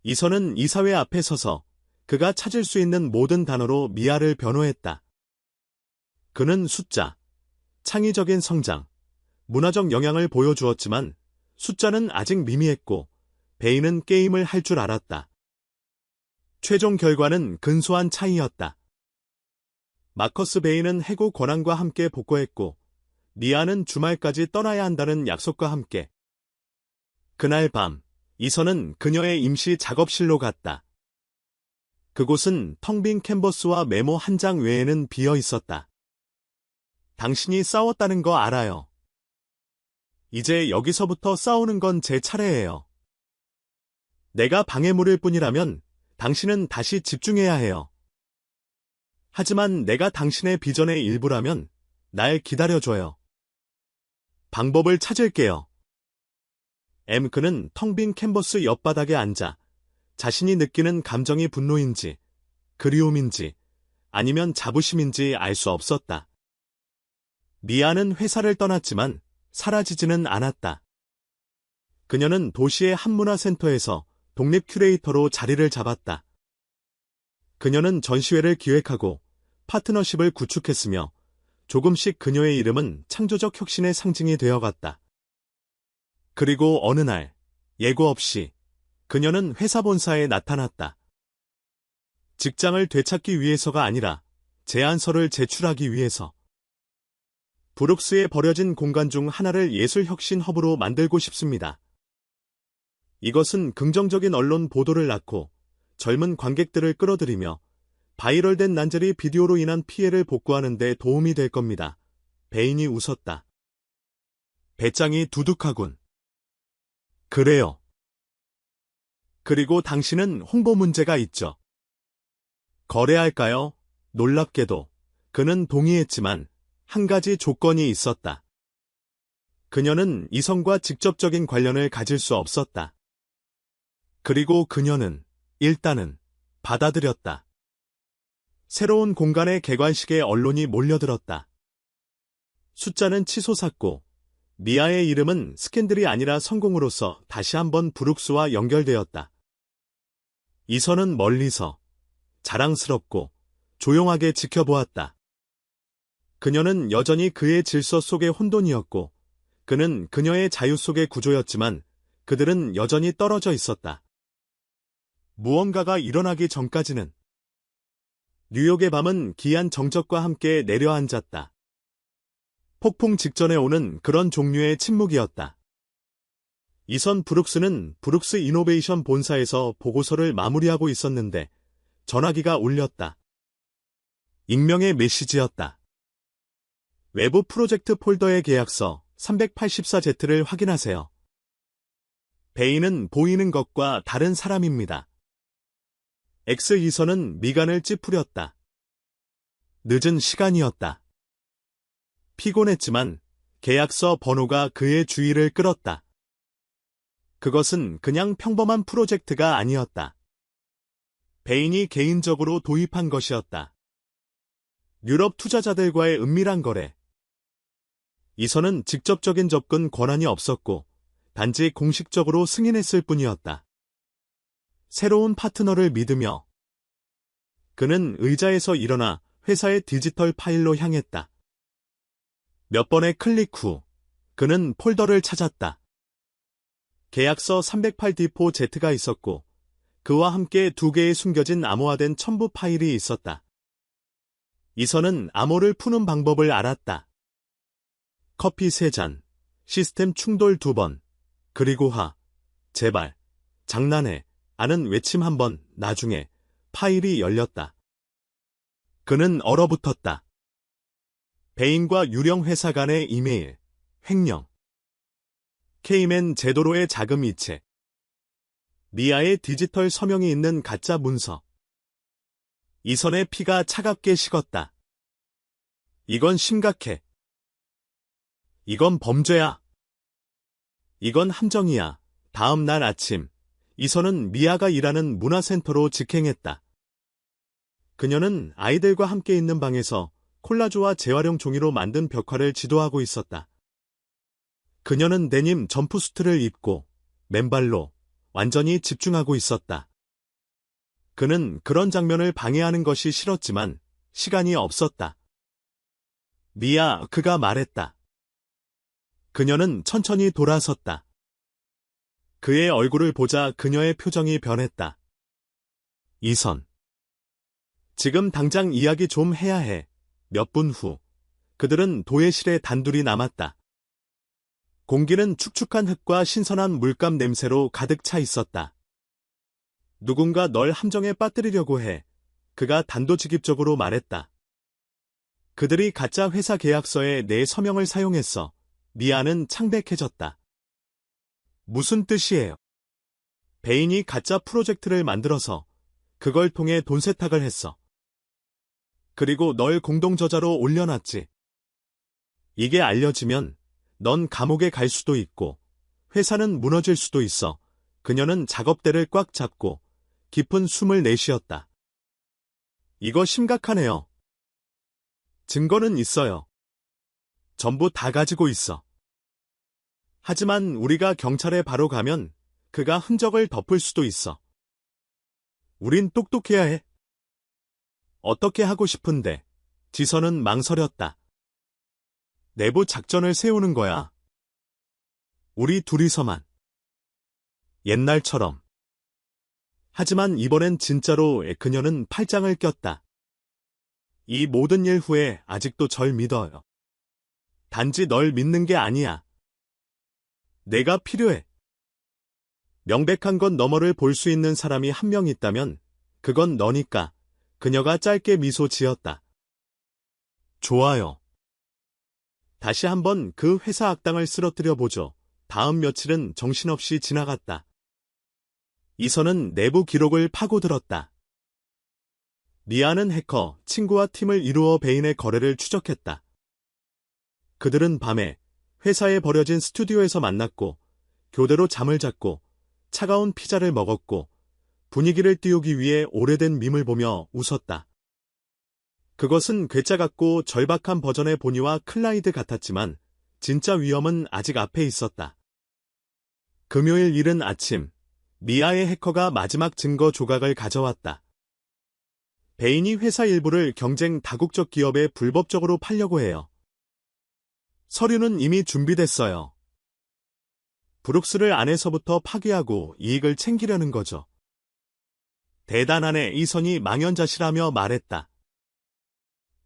이선은 이사회 앞에 서서 그가 찾을 수 있는 모든 단어로 미아를 변호했다. 그는 숫자, 창의적인 성장, 문화적 영향을 보여주었지만 숫자는 아직 미미했고 베인은 게임을 할 줄 알았다. 최종 결과는 근소한 차이였다. 마커스 베인은 해고 권한과 함께 복구했고, 미아는 주말까지 떠나야 한다는 약속과 함께. 그날 밤, 이선은 그녀의 임시 작업실로 갔다. 그곳은 텅 빈 캔버스와 메모 한 장 외에는 비어 있었다. 당신이 싸웠다는 거 알아요. 이제 여기서부터 싸우는 건 제 차례예요. 내가 방해물일 뿐이라면 당신은 다시 집중해야 해요. 하지만 내가 당신의 비전의 일부라면 날 기다려줘요. 방법을 찾을게요. 그는 텅 빈 캔버스 옆바닥에 앉아 자신이 느끼는 감정이 분노인지, 그리움인지, 아니면 자부심인지 알 수 없었다. 미아는 회사를 떠났지만 사라지지는 않았다. 그녀는 도시의 한문화센터에서 독립 큐레이터로 자리를 잡았다. 그녀는 전시회를 기획하고 파트너십을 구축했으며 조금씩 그녀의 이름은 창조적 혁신의 상징이 되어갔다. 그리고 어느 날, 예고 없이 그녀는 회사 본사에 나타났다. 직장을 되찾기 위해서가 아니라 제안서를 제출하기 위해서. 브룩스에 버려진 공간 중 하나를 예술혁신 허브로 만들고 싶습니다. 이것은 긍정적인 언론 보도를 낳고 젊은 관객들을 끌어들이며 바이럴된 난제리 비디오로 인한 피해를 복구하는 데 도움이 될 겁니다. 베인이 웃었다. 배짱이 두둑하군. 그래요. 그리고 당신은 홍보 문제가 있죠. 거래할까요? 놀랍게도 그는 동의했지만 한 가지 조건이 있었다. 그녀는 이성과 직접적인 관련을 가질 수 없었다. 그리고 그녀는 일단은 받아들였다. 새로운 공간의 개관식에 언론이 몰려들었다. 숫자는 치솟았고 미아의 이름은 스캔들이 아니라 성공으로서 다시 한번 브룩스와 연결되었다. 이선은 멀리서 자랑스럽고 조용하게 지켜보았다. 그녀는 여전히 그의 질서 속의 혼돈이었고 그는 그녀의 자유 속의 구조였지만 그들은 여전히 떨어져 있었다. 무언가가 일어나기 전까지는 뉴욕의 밤은 기이한 정적과 함께 내려앉았다. 폭풍 직전에 오는 그런 종류의 침묵이었다. 이선 브룩스는 브룩스 이노베이션 본사에서 보고서를 마무리하고 있었는데 전화기가 울렸다. 익명의 메시지였다. 외부 프로젝트 폴더의 계약서 384Z를 확인하세요. 베인은 보이는 것과 다른 사람입니다. 이선은 미간을 찌푸렸다. 늦은 시간이었다. 피곤했지만 계약서 번호가 그의 주의를 끌었다. 그것은 그냥 평범한 프로젝트가 아니었다. 베인이 개인적으로 도입한 것이었다. 유럽 투자자들과의 은밀한 거래. 이선은 직접적인 접근 권한이 없었고 단지 공식적으로 승인했을 뿐이었다. 새로운 파트너를 믿으며 그는 의자에서 일어나 회사의 디지털 파일로 향했다. 몇 번의 클릭 후 그는 폴더를 찾았다. 계약서 308D4Z가 있었고 그와 함께 2개의 숨겨진 암호화된 첨부 파일이 있었다. 이선은 암호를 푸는 방법을 알았다. 커피 3잔, 시스템 충돌 2번, 그리고 제발, 장난해, 아는 외침 1번, 나중에 파일이 열렸다. 그는 얼어붙었다. 베인과 유령 회사 간의 이메일, 횡령. 케이맨 제도로의 자금 이체. 미아의 디지털 서명이 있는 가짜 문서. 이선의 피가 차갑게 식었다. 이건 심각해. 이건 범죄야. 이건 함정이야. 다음 날 아침, 이선은 미아가 일하는 문화센터로 직행했다. 그녀는 아이들과 함께 있는 방에서 콜라주와 재활용 종이로 만든 벽화를 지도하고 있었다. 그녀는 데님 점프수트를 입고 맨발로 완전히 집중하고 있었다. 그는 그런 장면을 방해하는 것이 싫었지만 시간이 없었다. 미아, 그가 말했다. 그녀는 천천히 돌아섰다. 그의 얼굴을 보자 그녀의 표정이 변했다. 이선. 지금 당장 이야기 좀 해야 해. 몇 분 후, 그들은 도예실에 단둘이 남았다. 공기는 축축한 흙과 신선한 물감 냄새로 가득 차 있었다. 누군가 널 함정에 빠뜨리려고 해. 그가 단도직입적으로 말했다. 그들이 가짜 회사 계약서에 내 서명을 사용했어. 미아는 창백해졌다. 무슨 뜻이에요? 베인이 가짜 프로젝트를 만들어서 그걸 통해 돈 세탁을 했어. 그리고 널 공동저자로 올려놨지. 이게 알려지면 넌 감옥에 갈 수도 있고 회사는 무너질 수도 있어. 그녀는 작업대를 꽉 잡고 깊은 숨을 내쉬었다. 이거 심각하네요. 증거는 있어요. 전부 다 가지고 있어. 하지만 우리가 경찰에 바로 가면 그가 흔적을 덮을 수도 있어. 우린 똑똑해야 해. 어떻게 하고 싶은데 지선은 망설였다. 내부 작전을 세우는 거야. 우리 둘이서만. 옛날처럼. 하지만 이번엔 진짜로 그녀는 팔짱을 꼈다. 이 모든 일 후에 아직도 절 믿어요. 단지 널 믿는 게 아니야. 내가 필요해. 명백한 건 너머를 볼 수 있는 사람이 한 명 있다면 그건 너니까. 그녀가 짧게 미소 지었다. 좋아요. 다시 한번 그 회사 악당을 쓰러뜨려 보죠. 다음 며칠은 정신없이 지나갔다. 이선은 내부 기록을 파고들었다. 미아는 해커, 친구와 팀을 이루어 베인의 거래를 추적했다. 그들은 밤에 회사에 버려진 스튜디오에서 만났고 교대로 잠을 잤고 차가운 피자를 먹었고 분위기를 띄우기 위해 오래된 밈을 보며 웃었다. 그것은 괴짜 같고 절박한 버전의 보니와 클라이드 같았지만 진짜 위험은 아직 앞에 있었다. 금요일 이른 아침, 미아의 해커가 마지막 증거 조각을 가져왔다. 베인이 회사 일부를 경쟁 다국적 기업에 불법적으로 팔려고 해요. 서류는 이미 준비됐어요. 브룩스를 안에서부터 파괴하고 이익을 챙기려는 거죠. 대단하네, 이선이 망연자실하며 말했다.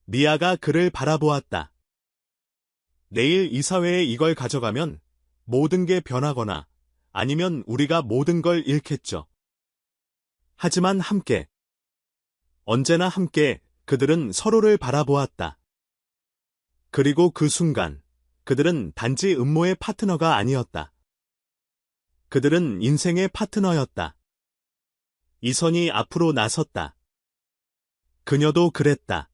미아가 그를 바라보았다. 내일 이사회에 이걸 가져가면 모든 게 변하거나 아니면 우리가 모든 걸 잃겠죠. 하지만 함께, 언제나 함께 그들은 서로를 바라보았다. 그리고 그 순간 그들은 단지 음모의 파트너가 아니었다. 그들은 인생의 파트너였다. 이선이 앞으로 나섰다. 그녀도 그랬다.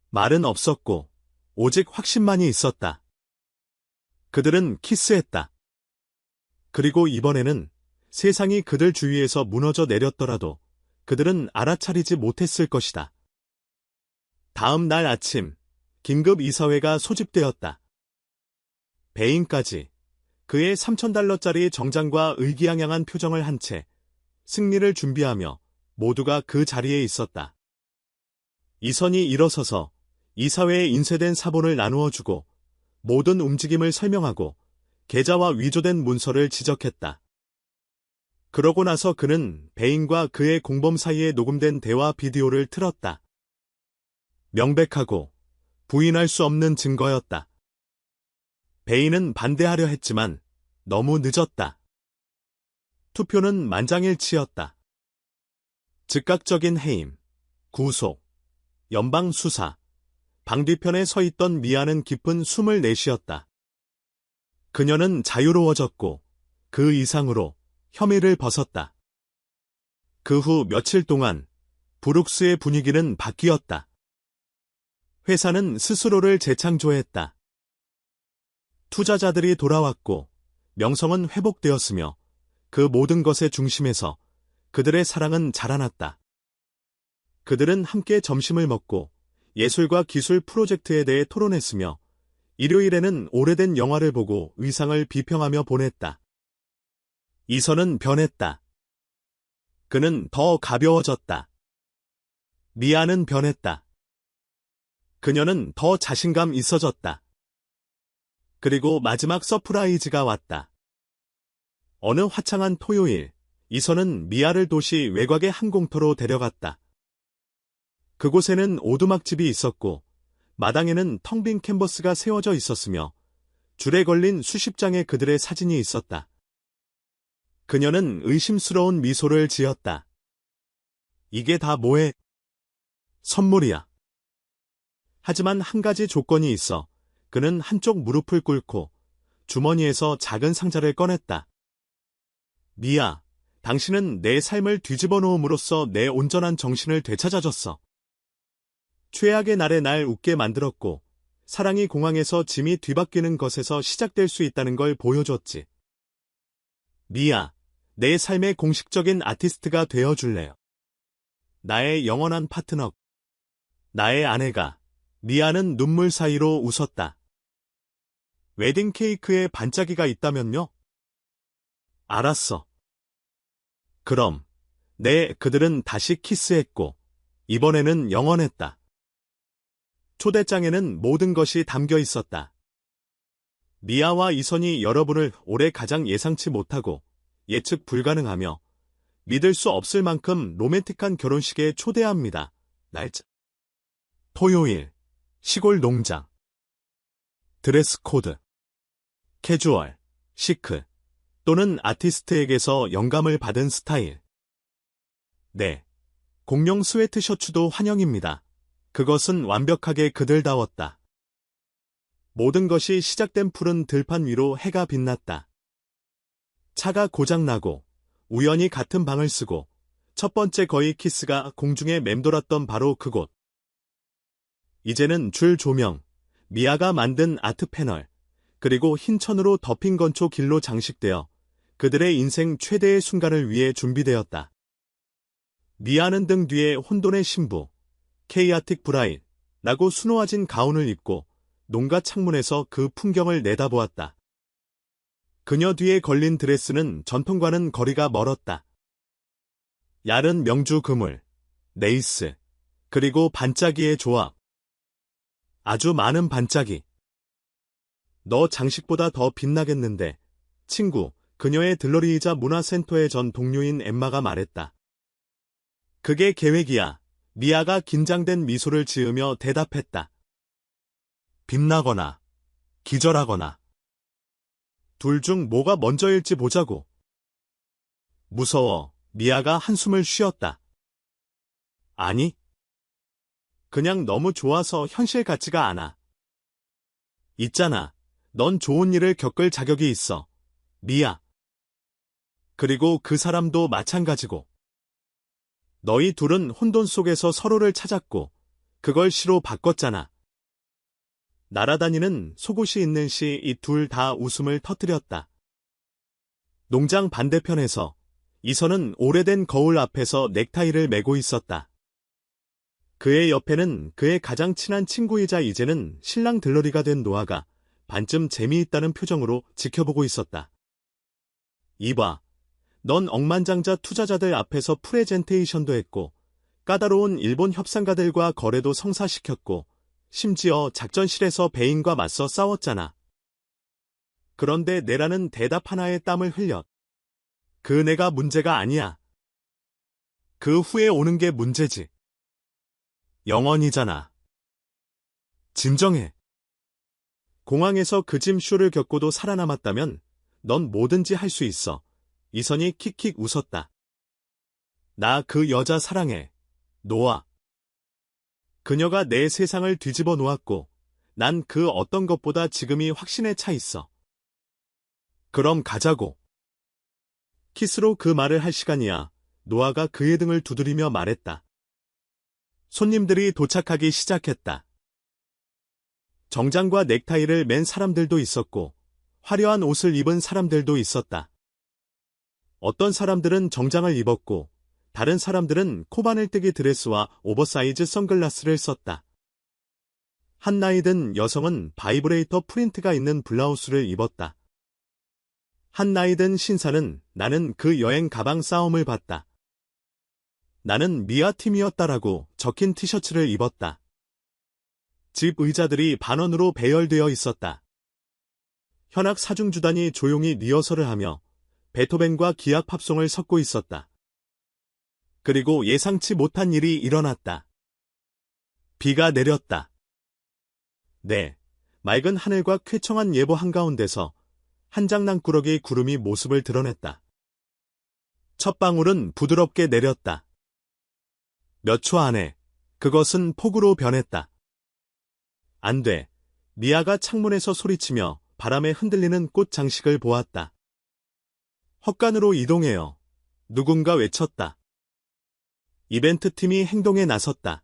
말은 없었고 오직 확신만이 있었다. 그들은 키스했다. 그리고 이번에는 세상이 그들 주위에서 무너져 내렸더라도 그들은 알아차리지 못했을 것이다. 다음 날 아침, 긴급 이사회가 소집되었다. 베인까지 그의 $3,000짜리 정장과 의기양양한 표정을 한 채 승리를 준비하며 모두가 그 자리에 있었다. 이선이 일어서서 이사회에 인쇄된 사본을 나누어 주고 모든 움직임을 설명하고 계좌와 위조된 문서를 지적했다. 그러고 나서 그는 베인과 그의 공범 사이에 녹음된 대화 비디오를 틀었다. 명백하고 부인할 수 없는 증거였다. 베인은 반대하려 했지만 너무 늦었다. 투표는 만장일치였다. 즉각적인 해임, 구속, 연방 수사, 방 뒤편에 서 있던 미아는 깊은 숨을 내쉬었다. 그녀는 자유로워졌고 그 이상으로 혐의를 벗었다. 그 후 며칠 동안 브룩스의 분위기는 바뀌었다. 회사는 스스로를 재창조했다. 투자자들이 돌아왔고 명성은 회복되었으며 그 모든 것의 중심에서 그들의 사랑은 자라났다. 그들은 함께 점심을 먹고 예술과 기술 프로젝트에 대해 토론했으며 일요일에는 오래된 영화를 보고 의상을 비평하며 보냈다. 이선은 변했다. 그는 더 가벼워졌다. 미아는 변했다. 그녀는 더 자신감 있어졌다. 그리고 마지막 서프라이즈가 왔다. 어느 화창한 토요일, 이선은 미아를 도시 외곽의 한 공터로 데려갔다. 그곳에는 오두막집이 있었고 마당에는 텅 빈 캔버스가 세워져 있었으며 줄에 걸린 수십 장의 그들의 사진이 있었다. 그녀는 의심스러운 미소를 지었다. 이게 다 뭐해? 선물이야. 하지만 한 가지 조건이 있어. 그는 한쪽 무릎을 꿇고 주머니에서 작은 상자를 꺼냈다. 미아, 당신은 내 삶을 뒤집어 놓음으로써 내 온전한 정신을 되찾아줬어. 최악의 날에 날 웃게 만들었고, 사랑이 공항에서 짐이 뒤바뀌는 것에서 시작될 수 있다는 걸 보여줬지. 미아, 내 삶의 공식적인 아티스트가 되어줄래요. 나의 영원한 파트너. 나의 아내가. 미아는 눈물 사이로 웃었다. 웨딩 케이크에 반짝이가 있다면요? 알았어. 그럼. 네, 그들은 다시 키스했고, 이번에는 영원했다. 초대장에는 모든 것이 담겨 있었다. 미아와 이선이 여러분을 올해 가장 예상치 못하고 예측 불가능하며 믿을 수 없을 만큼 로맨틱한 결혼식에 초대합니다. 날짜. 토요일. 시골 농장. 드레스 코드. 캐주얼, 시크 또는 아티스트에게서 영감을 받은 스타일. 네. 공룡 스웨트셔츠도 환영입니다. 그것은 완벽하게 그들다웠다. 모든 것이 시작된 푸른 들판 위로 해가 빛났다. 차가 고장나고 우연히 같은 방을 쓰고 첫 번째 거의 키스가 공중에 맴돌았던 바로 그곳. 이제는 줄 조명, 미아가 만든 아트 패널, 그리고 흰 천으로 덮인 건초 길로 장식되어 그들의 인생 최대의 순간을 위해 준비되었다. 미아는 등 뒤에 혼돈의 신부, 케이아틱 브라이드라고 수놓아진 가운을 입고 농가 창문에서 그 풍경을 내다보았다. 그녀 뒤에 걸린 드레스는 전통과는 거리가 멀었다. 얇은 명주 그물, 레이스, 그리고 반짝이의 조합. 아주 많은 반짝이. 너 장식보다 더 빛나겠는데, 친구, 그녀의 들러리이자 문화센터의 전 동료인 엠마가 말했다. 그게 계획이야. 미아가 긴장된 미소를 지으며 대답했다. 빛나거나, 기절하거나. 둘 중 뭐가 먼저일지 보자고. 무서워. 미아가 한숨을 쉬었다. 아니. 그냥 너무 좋아서 현실 같지가 않아. 있잖아. 넌 좋은 일을 겪을 자격이 있어. 미아. 그리고 그 사람도 마찬가지고. 너희 둘은 혼돈 속에서 서로를 찾았고 그걸 시로 바꿨잖아. 날아다니는 속옷이 있는 시 이 둘 다 웃음을 터뜨렸다. 농장 반대편에서 이선은 오래된 거울 앞에서 넥타이를 메고 있었다. 그의 옆에는 그의 가장 친한 친구이자 이제는 신랑 들러리가 된 노아가 반쯤 재미있다는 표정으로 지켜보고 있었다. 이봐. 넌 억만장자 투자자들 앞에서 프레젠테이션도 했고 까다로운 일본 협상가들과 거래도 성사시켰고 심지어 작전실에서 배인과 맞서 싸웠잖아. 그런데 내라는 대답 하나에 땀을 흘렸. 그 내가 문제가 아니야. 그 후에 오는 게 문제지. 영원이잖아. 진정해. 공항에서 그 짐쇼를 겪고도 살아남았다면 넌 뭐든지 할 수 있어. 이선이 킥킥 웃었다. 나 그 여자 사랑해. 노아. 그녀가 내 세상을 뒤집어 놓았고 난 그 어떤 것보다 지금이 확신에 차 있어. 그럼 가자고. 키스로 그 말을 할 시간이야. 노아가 그의 등을 두드리며 말했다. 손님들이 도착하기 시작했다. 정장과 넥타이를 맨 사람들도 있었고 화려한 옷을 입은 사람들도 있었다. 어떤 사람들은 정장을 입었고 다른 사람들은 코바늘 뜨기 드레스와 오버사이즈 선글라스를 썼다. 한 나이 든 여성은 바이브레이터 프린트가 있는 블라우스를 입었다. 한 나이 든 신사는 나는 그 여행 가방 싸움을 봤다. 나는 미아 팀이었다라고 적힌 티셔츠를 입었다. 집 의자들이 반원으로 배열되어 있었다. 현악 사중주단이 조용히 리허설을 하며 베토벤과 기악 팝송을 섞고 있었다. 그리고 예상치 못한 일이 일어났다. 비가 내렸다. 네, 맑은 하늘과 쾌청한 예보 한가운데서 한 장난꾸러기 구름이 모습을 드러냈다. 첫 방울은 부드럽게 내렸다. 몇 초 안에 그것은 폭우로 변했다. 안 돼. 미아가 창문에서 소리치며 바람에 흔들리는 꽃 장식을 보았다. 헛간으로 이동해요. 누군가 외쳤다. 이벤트 팀이 행동에 나섰다.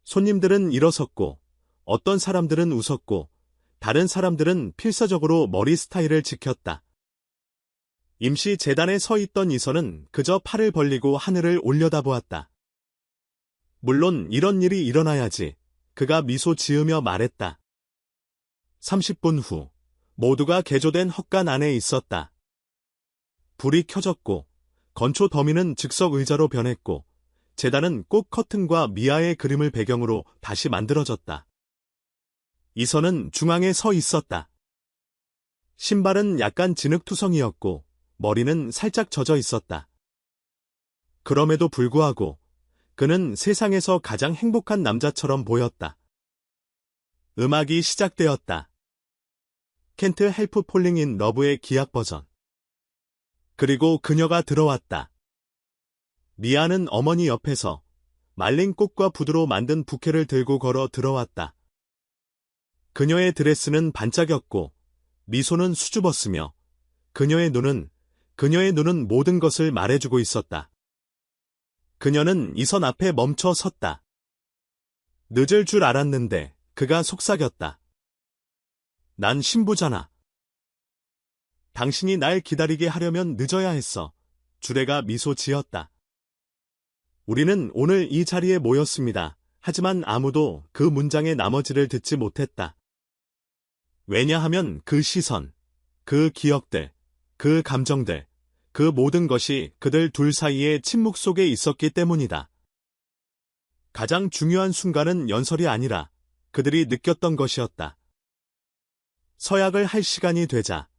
손님들은 일어섰고, 어떤 사람들은 웃었고, 다른 사람들은 필사적으로 머리 스타일을 지켰다. 임시 재단에 서 있던 이선은 그저 팔을 벌리고 하늘을 올려다보았다. 물론 이런 일이 일어나야지. 그가 미소 지으며 말했다. 30분 후, 모두가 개조된 헛간 안에 있었다. 불이 켜졌고, 건초 더미는 즉석 의자로 변했고, 재단은 꽃 커튼과 미아의 그림을 배경으로 다시 만들어졌다. 이선은 중앙에 서 있었다. 신발은 약간 진흙투성이었고, 머리는 살짝 젖어 있었다. 그럼에도 불구하고, 그는 세상에서 가장 행복한 남자처럼 보였다. 음악이 시작되었다. 켄트 헬프 폴링 인 러브의 기악 버전. 그리고 그녀가 들어왔다. 미아는 어머니 옆에서 말린 꽃과 부두로 만든 부케를 들고 걸어 들어왔다. 그녀의 드레스는 반짝였고 미소는 수줍었으며 그녀의 눈은 모든 것을 말해주고 있었다. 그녀는 이선 앞에 멈춰 섰다. 늦을 줄 알았는데 그가 속삭였다. 난 신부잖아. 당신이 날 기다리게 하려면 늦어야 했어. 주레가 미소 지었다. 우리는 오늘 이 자리에 모였습니다. 하지만 아무도 그 문장의 나머지를 듣지 못했다. 왜냐하면 그 시선, 그 기억들, 그 감정들, 그 모든 것이 그들 둘 사이의 침묵 속에 있었기 때문이다. 가장 중요한 순간은 연설이 아니라 그들이 느꼈던 것이었다. 서약을 할 시간이 되자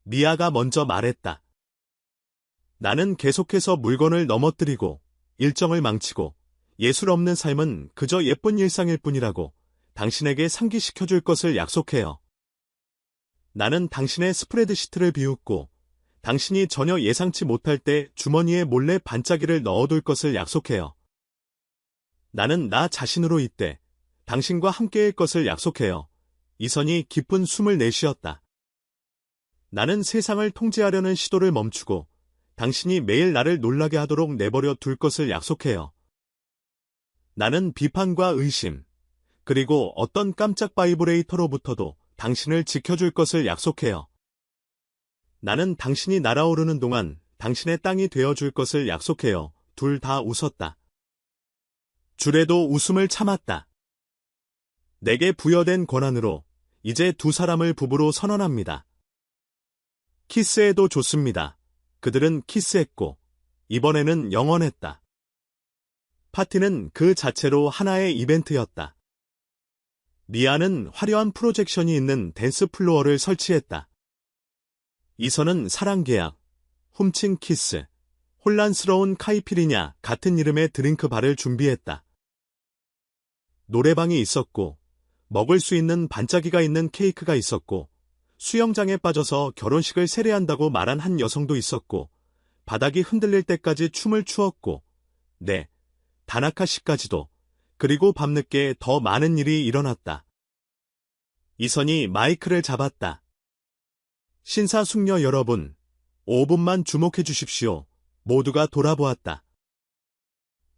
미아가 먼저 말했다. 나는 계속해서 물건을 넘어뜨리고 일정을 망치고 예술 없는 삶은 그저 예쁜 일상일 뿐이라고 당신에게 상기시켜줄 것을 약속해요. 나는 당신의 스프레드시트를 비웃고 당신이 전혀 예상치 못할 때 주머니에 몰래 반짝이를 넣어둘 것을 약속해요. 나는 나 자신으로 이때 당신과 함께일 것을 약속해요. 이선이 깊은 숨을 내쉬었다. 나는 세상을 통제하려는 시도를 멈추고 당신이 매일 나를 놀라게 하도록 내버려 둘 것을 약속해요. 나는 비판과 의심, 그리고 어떤 깜짝 바이브레이터로부터도 당신을 지켜줄 것을 약속해요. 나는 당신이 날아오르는 동안 당신의 땅이 되어줄 것을 약속해요. 둘 다 웃었다. 주레도 웃음을 참았다. 내게 부여된 권한으로 이제 두 사람을 부부로 선언합니다. 키스해도 좋습니다. 그들은 키스했고 이번에는 영원했다. 파티는 그 자체로 하나의 이벤트였다. 미아는 화려한 프로젝션이 있는 댄스 플로어를 설치했다. 이선은 사랑계약, 훔친 키스, 혼란스러운 카이피리냐 같은 이름의 드링크 바를 준비했다. 노래방이 있었고 먹을 수 있는 반짝이가 있는 케이크가 있었고 수영장에 빠져서 결혼식을 세례한다고 말한 한 여성도 있었고 바닥이 흔들릴 때까지 춤을 추었고 네, 다나카 씨까지도. 그리고 밤늦게 더 많은 일이 일어났다. 이선이 마이크를 잡았다. 신사숙녀 여러분, 5분만 주목해 주십시오. 모두가 돌아보았다.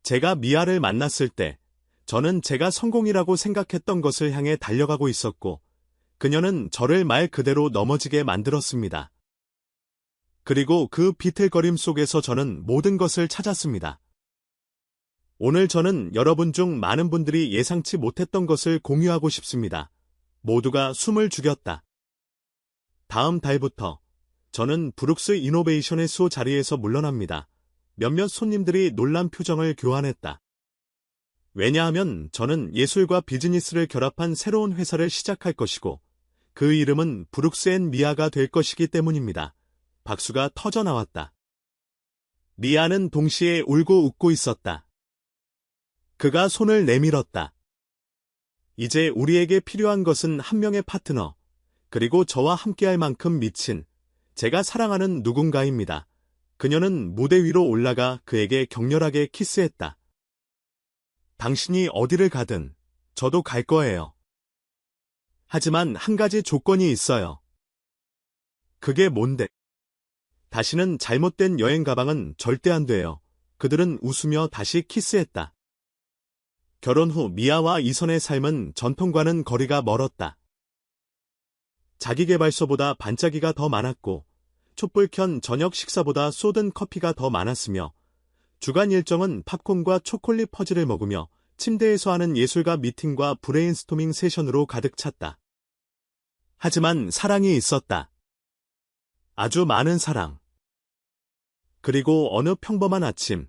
제가 미아를 만났을 때 저는 제가 성공이라고 생각했던 것을 향해 달려가고 있었고 그녀는 저를 말 그대로 넘어지게 만들었습니다. 그리고 그 비틀거림 속에서 저는 모든 것을 찾았습니다. 오늘 저는 여러분 중 많은 분들이 예상치 못했던 것을 공유하고 싶습니다. 모두가 숨을 죽였다. 다음 달부터 저는 브룩스 이노베이션의 수호 자리에서 물러납니다. 몇몇 손님들이 놀란 표정을 교환했다. 왜냐하면 저는 예술과 비즈니스를 결합한 새로운 회사를 시작할 것이고 그 이름은 브룩스 앤 미아가 될 것이기 때문입니다. 박수가 터져나왔다. 미아는 동시에 울고 웃고 있었다. 그가 손을 내밀었다. 이제 우리에게 필요한 것은 한 명의 파트너, 그리고 저와 함께할 만큼 미친, 제가 사랑하는 누군가입니다. 그녀는 무대 위로 올라가 그에게 격렬하게 키스했다. 당신이 어디를 가든 저도 갈 거예요. 하지만 한 가지 조건이 있어요. 그게 뭔데? 다시는 잘못된 여행 가방은 절대 안 돼요. 그들은 웃으며 다시 키스했다. 결혼 후 미아와 이선의 삶은 전통과는 거리가 멀었다. 자기계발서보다 반짝이가 더 많았고 촛불 켠 저녁 식사보다 쏟은 커피가 더 많았으며 주간 일정은 팝콘과 초콜릿 퍼즐을 먹으며 침대에서 하는 예술가 미팅과 브레인스토밍 세션으로 가득 찼다. 하지만 사랑이 있었다. 아주 많은 사랑. 그리고 어느 평범한 아침,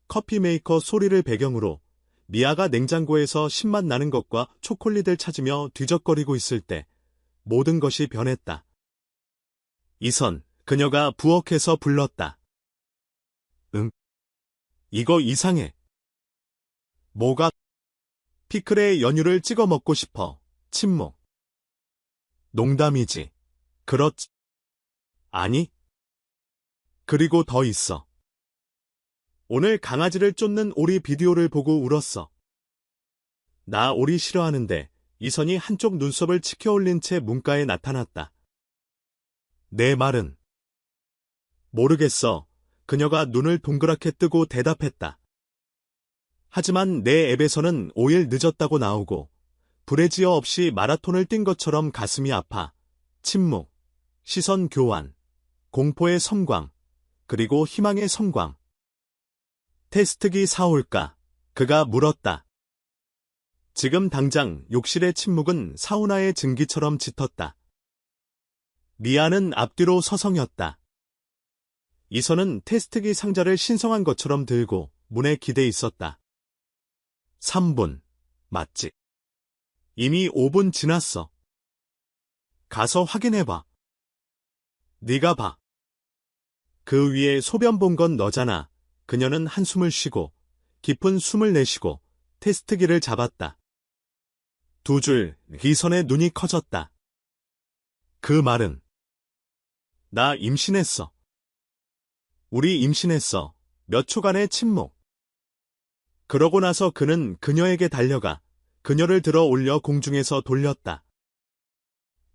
커피 메이커 소리를 배경으로 미아가 냉장고에서 신맛 나는 것과 초콜릿을 찾으며 뒤적거리고 있을 때 모든 것이 변했다. 이선, 그녀가 부엌에서 불렀다. 응? 이거 이상해. 뭐가? 피클에 연유를 찍어 먹고 싶어. 침묵. 농담이지. 그렇지. 아니. 그리고 더 있어. 오늘 강아지를 쫓는 오리 비디오를 보고 울었어. 나 오리 싫어하는데 이선이 한쪽 눈썹을 치켜 올린 채 문가에 나타났다. 내 말은? 모르겠어. 그녀가 눈을 동그랗게 뜨고 대답했다. 하지만 내 앱에서는 5일 늦었다고 나오고 브래지어 없이 마라톤을 뛴 것처럼 가슴이 아파. 침묵, 시선 교환, 공포의 섬광, 그리고 희망의 섬광. 테스트기 사올까? 그가 물었다. 지금 당장 욕실의 침묵은 사우나의 증기처럼 짙었다. 미아는 앞뒤로 서성였다. 이선은 테스트기 상자를 신성한 것처럼 들고 문에 기대 있었다. 3분. 맞지? 이미 5분 지났어. 가서 확인해봐. 네가 봐. 그 위에 소변 본 건 너잖아. 그녀는 한숨을 쉬고 깊은 숨을 내쉬고 테스트기를 잡았다. 두 줄, 이선의 눈이 커졌다. 그 말은? 나 임신했어. 우리 임신했어. 몇 초간의 침묵. 그러고 나서 그는 그녀에게 달려가 그녀를 들어 올려 공중에서 돌렸다.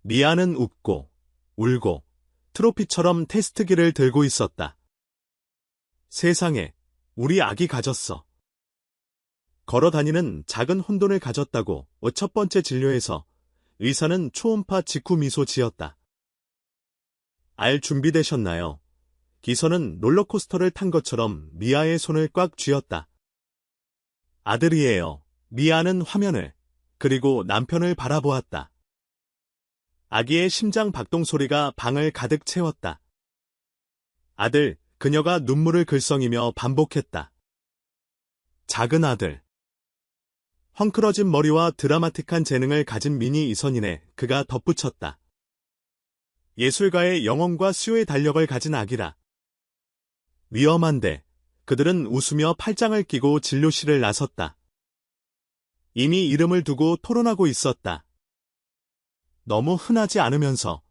미아는 웃고 울고 트로피처럼 테스트기를 들고 있었다. 세상에, 우리 아기 가졌어. 걸어다니는 작은 혼돈을 가졌다고 첫 번째 진료에서 의사는 초음파 직후 미소 지었다. 알 준비되셨나요? 기선은 롤러코스터를 탄 것처럼 미아의 손을 꽉 쥐었다. 아들이에요. 미아는 화면을, 그리고 남편을 바라보았다. 아기의 심장 박동 소리가 방을 가득 채웠다. 아들, 그녀가 눈물을 글썽이며 반복했다. 작은 아들. 헝클어진 머리와 드라마틱한 재능을 가진 미니 이선이네. 그가 덧붙였다. 예술가의 영혼과 수요의 달력을 가진 아기라. 위험한데 그들은 웃으며 팔짱을 끼고 진료실을 나섰다. 이미 이름을 두고 토론하고 있었다. 너무 흔하지 않으면서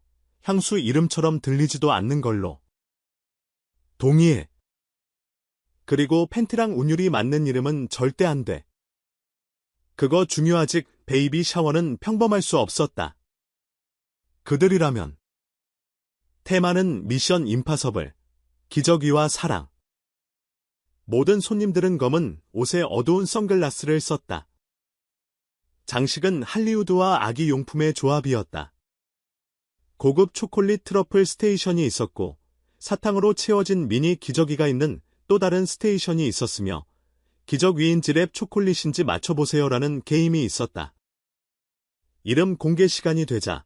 향수 이름처럼 들리지도 않는 걸로. 동의해. 그리고 팬티랑 운율이 맞는 이름은 절대 안 돼. 그거 중요하지. 베이비 샤워는 평범할 수 없었다. 그들이라면. 테마는 미션 임파서블, 기저귀와 사랑. 모든 손님들은 검은 옷에 어두운 선글라스를 썼다. 장식은 할리우드와 아기 용품의 조합이었다. 고급 초콜릿 트러플 스테이션이 있었고 사탕으로 채워진 미니 기저귀가 있는 또 다른 스테이션이 있었으며 기저귀인지 랩 초콜릿인지 맞춰보세요라는 게임이 있었다. 이름 공개 시간이 되자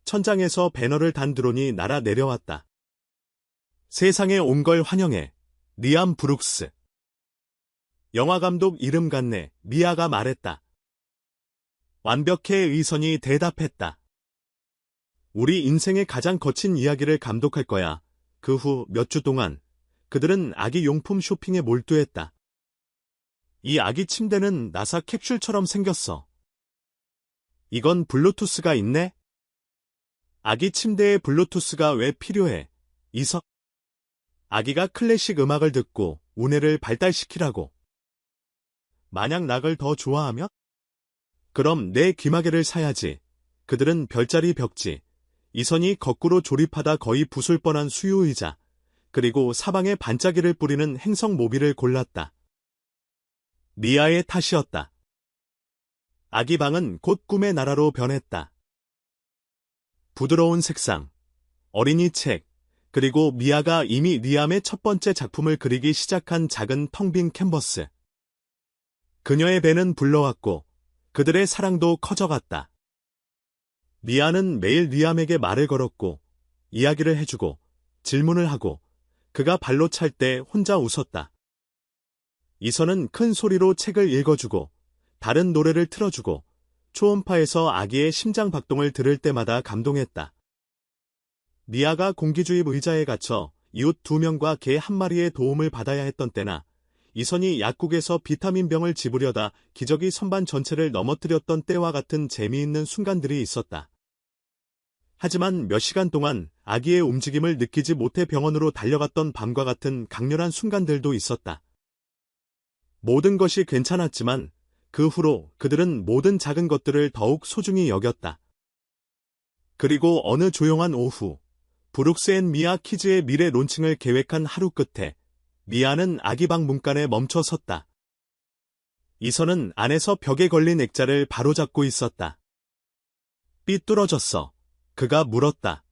천장에서 배너를 단 드론이 날아 내려왔다. 세상에 온 걸 환영해. 리암 브룩스. 영화감독 이름 같네. 미아가 말했다. 완벽해. 의선이 대답했다. 우리 인생의 가장 거친 이야기를 감독할 거야. 그 후 몇 주 동안 그들은 아기 용품 쇼핑에 몰두했다. 이 아기 침대는 나사 캡슐처럼 생겼어. 이건 블루투스가 있네? 아기 침대에 블루투스가 왜 필요해? 이서. 아기가 클래식 음악을 듣고 우뇌를 발달시키라고. 만약 락을 더 좋아하면? 그럼 내 귀마개를 사야지. 그들은 별자리 벽지, 이선이 거꾸로 조립하다 거의 부술 뻔한 수유의자, 그리고 사방에 반짝이를 뿌리는 행성 모비를 골랐다. 미아의 탓이었다. 아기 방은 곧 꿈의 나라로 변했다. 부드러운 색상, 어린이 책, 그리고 미아가 이미 리암의 첫 번째 작품을 그리기 시작한 작은 텅 빈 캔버스. 그녀의 배는 불러왔고 그들의 사랑도 커져갔다. 미아는 매일 리암에게 말을 걸었고 이야기를 해주고 질문을 하고 그가 발로 찰 때 혼자 웃었다. 이선은 큰 소리로 책을 읽어주고 다른 노래를 틀어주고 초음파에서 아기의 심장 박동을 들을 때마다 감동했다. 미아가 공기주입 의자에 갇혀 이웃 2명과 개 1마리의 도움을 받아야 했던 때나 이선이 약국에서 비타민병을 집으려다 기저귀 선반 전체를 넘어뜨렸던 때와 같은 재미있는 순간들이 있었다. 하지만 몇 시간 동안 아기의 움직임을 느끼지 못해 병원으로 달려갔던 밤과 같은 강렬한 순간들도 있었다. 모든 것이 괜찮았지만 그 후로 그들은 모든 작은 것들을 더욱 소중히 여겼다. 그리고 어느 조용한 오후, 브룩스 앤 미아 키즈의 미래 론칭을 계획한 하루 끝에 미아는 아기 방 문간에 멈춰 섰다. 이선은 안에서 벽에 걸린 액자를 바로잡고 있었다. 삐뚤어졌어. 그가 물었다.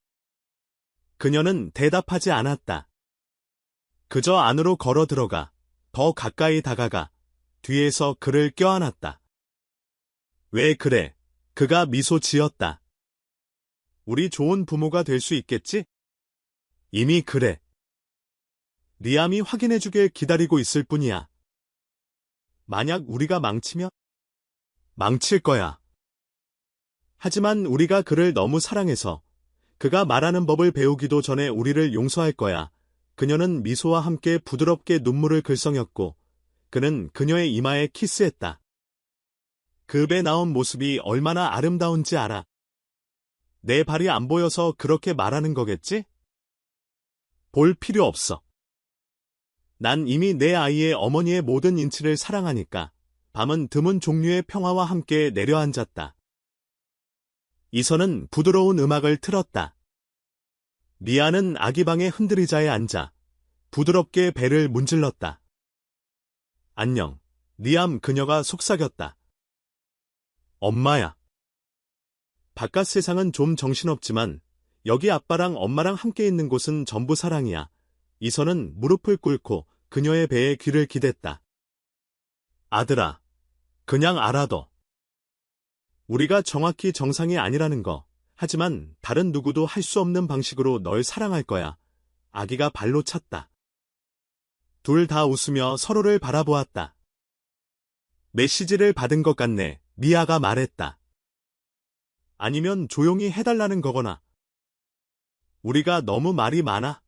그녀는 대답하지 않았다. 그저 안으로 걸어 들어가, 더 가까이 다가가, 뒤에서 그를 껴안았다. 왜 그래? 그가 미소 지었다. 우리 좋은 부모가 될 수 있겠지? 이미 그래. 리암이 확인해주길 기다리고 있을 뿐이야. 만약 우리가 망치면? 망칠 거야. 하지만 우리가 그를 너무 사랑해서 그가 말하는 법을 배우기도 전에 우리를 용서할 거야. 그녀는 미소와 함께 부드럽게 눈물을 글썽였고 그는 그녀의 이마에 키스했다. 그 배 나온 모습이 얼마나 아름다운지 알아. 내 발이 안 보여서 그렇게 말하는 거겠지? 볼 필요 없어. 난 이미 내 아이의 어머니의 모든 인치를 사랑하니까 밤은 드문 종류의 평화와 함께 내려앉았다. 이선은 부드러운 음악을 틀었다. 미아는 아기 방의 흔들의자에 앉아 부드럽게 배를 문질렀다. 안녕, 리암. 그녀가 속삭였다. 엄마야. 바깥 세상은 좀 정신없지만 여기 아빠랑 엄마랑 함께 있는 곳은 전부 사랑이야. 이선은 무릎을 꿇고 그녀의 배에 귀를 기댔다. 아들아, 그냥 알아둬. 우리가 정확히 정상이 아니라는 거, 하지만 다른 누구도 할 수 없는 방식으로 널 사랑할 거야. 아기가 발로 찼다. 둘 다 웃으며 서로를 바라보았다. 메시지를 받은 것 같네, 미아가 말했다. 아니면 조용히 해달라는 거거나. 우리가 너무 말이 많아.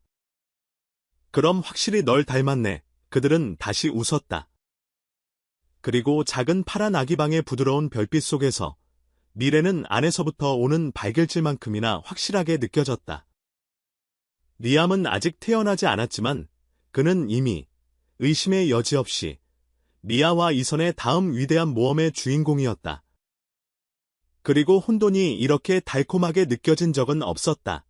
그럼 확실히 널 닮았네. 그들은 다시 웃었다. 그리고 작은 파란 아기 방의 부드러운 별빛 속에서 미래는 안에서부터 오는 발길질만큼이나 확실하게 느껴졌다. 리암은 아직 태어나지 않았지만 그는 이미 의심의 여지 없이 미아와 이선의 다음 위대한 모험의 주인공이었다. 그리고 혼돈이 이렇게 달콤하게 느껴진 적은 없었다.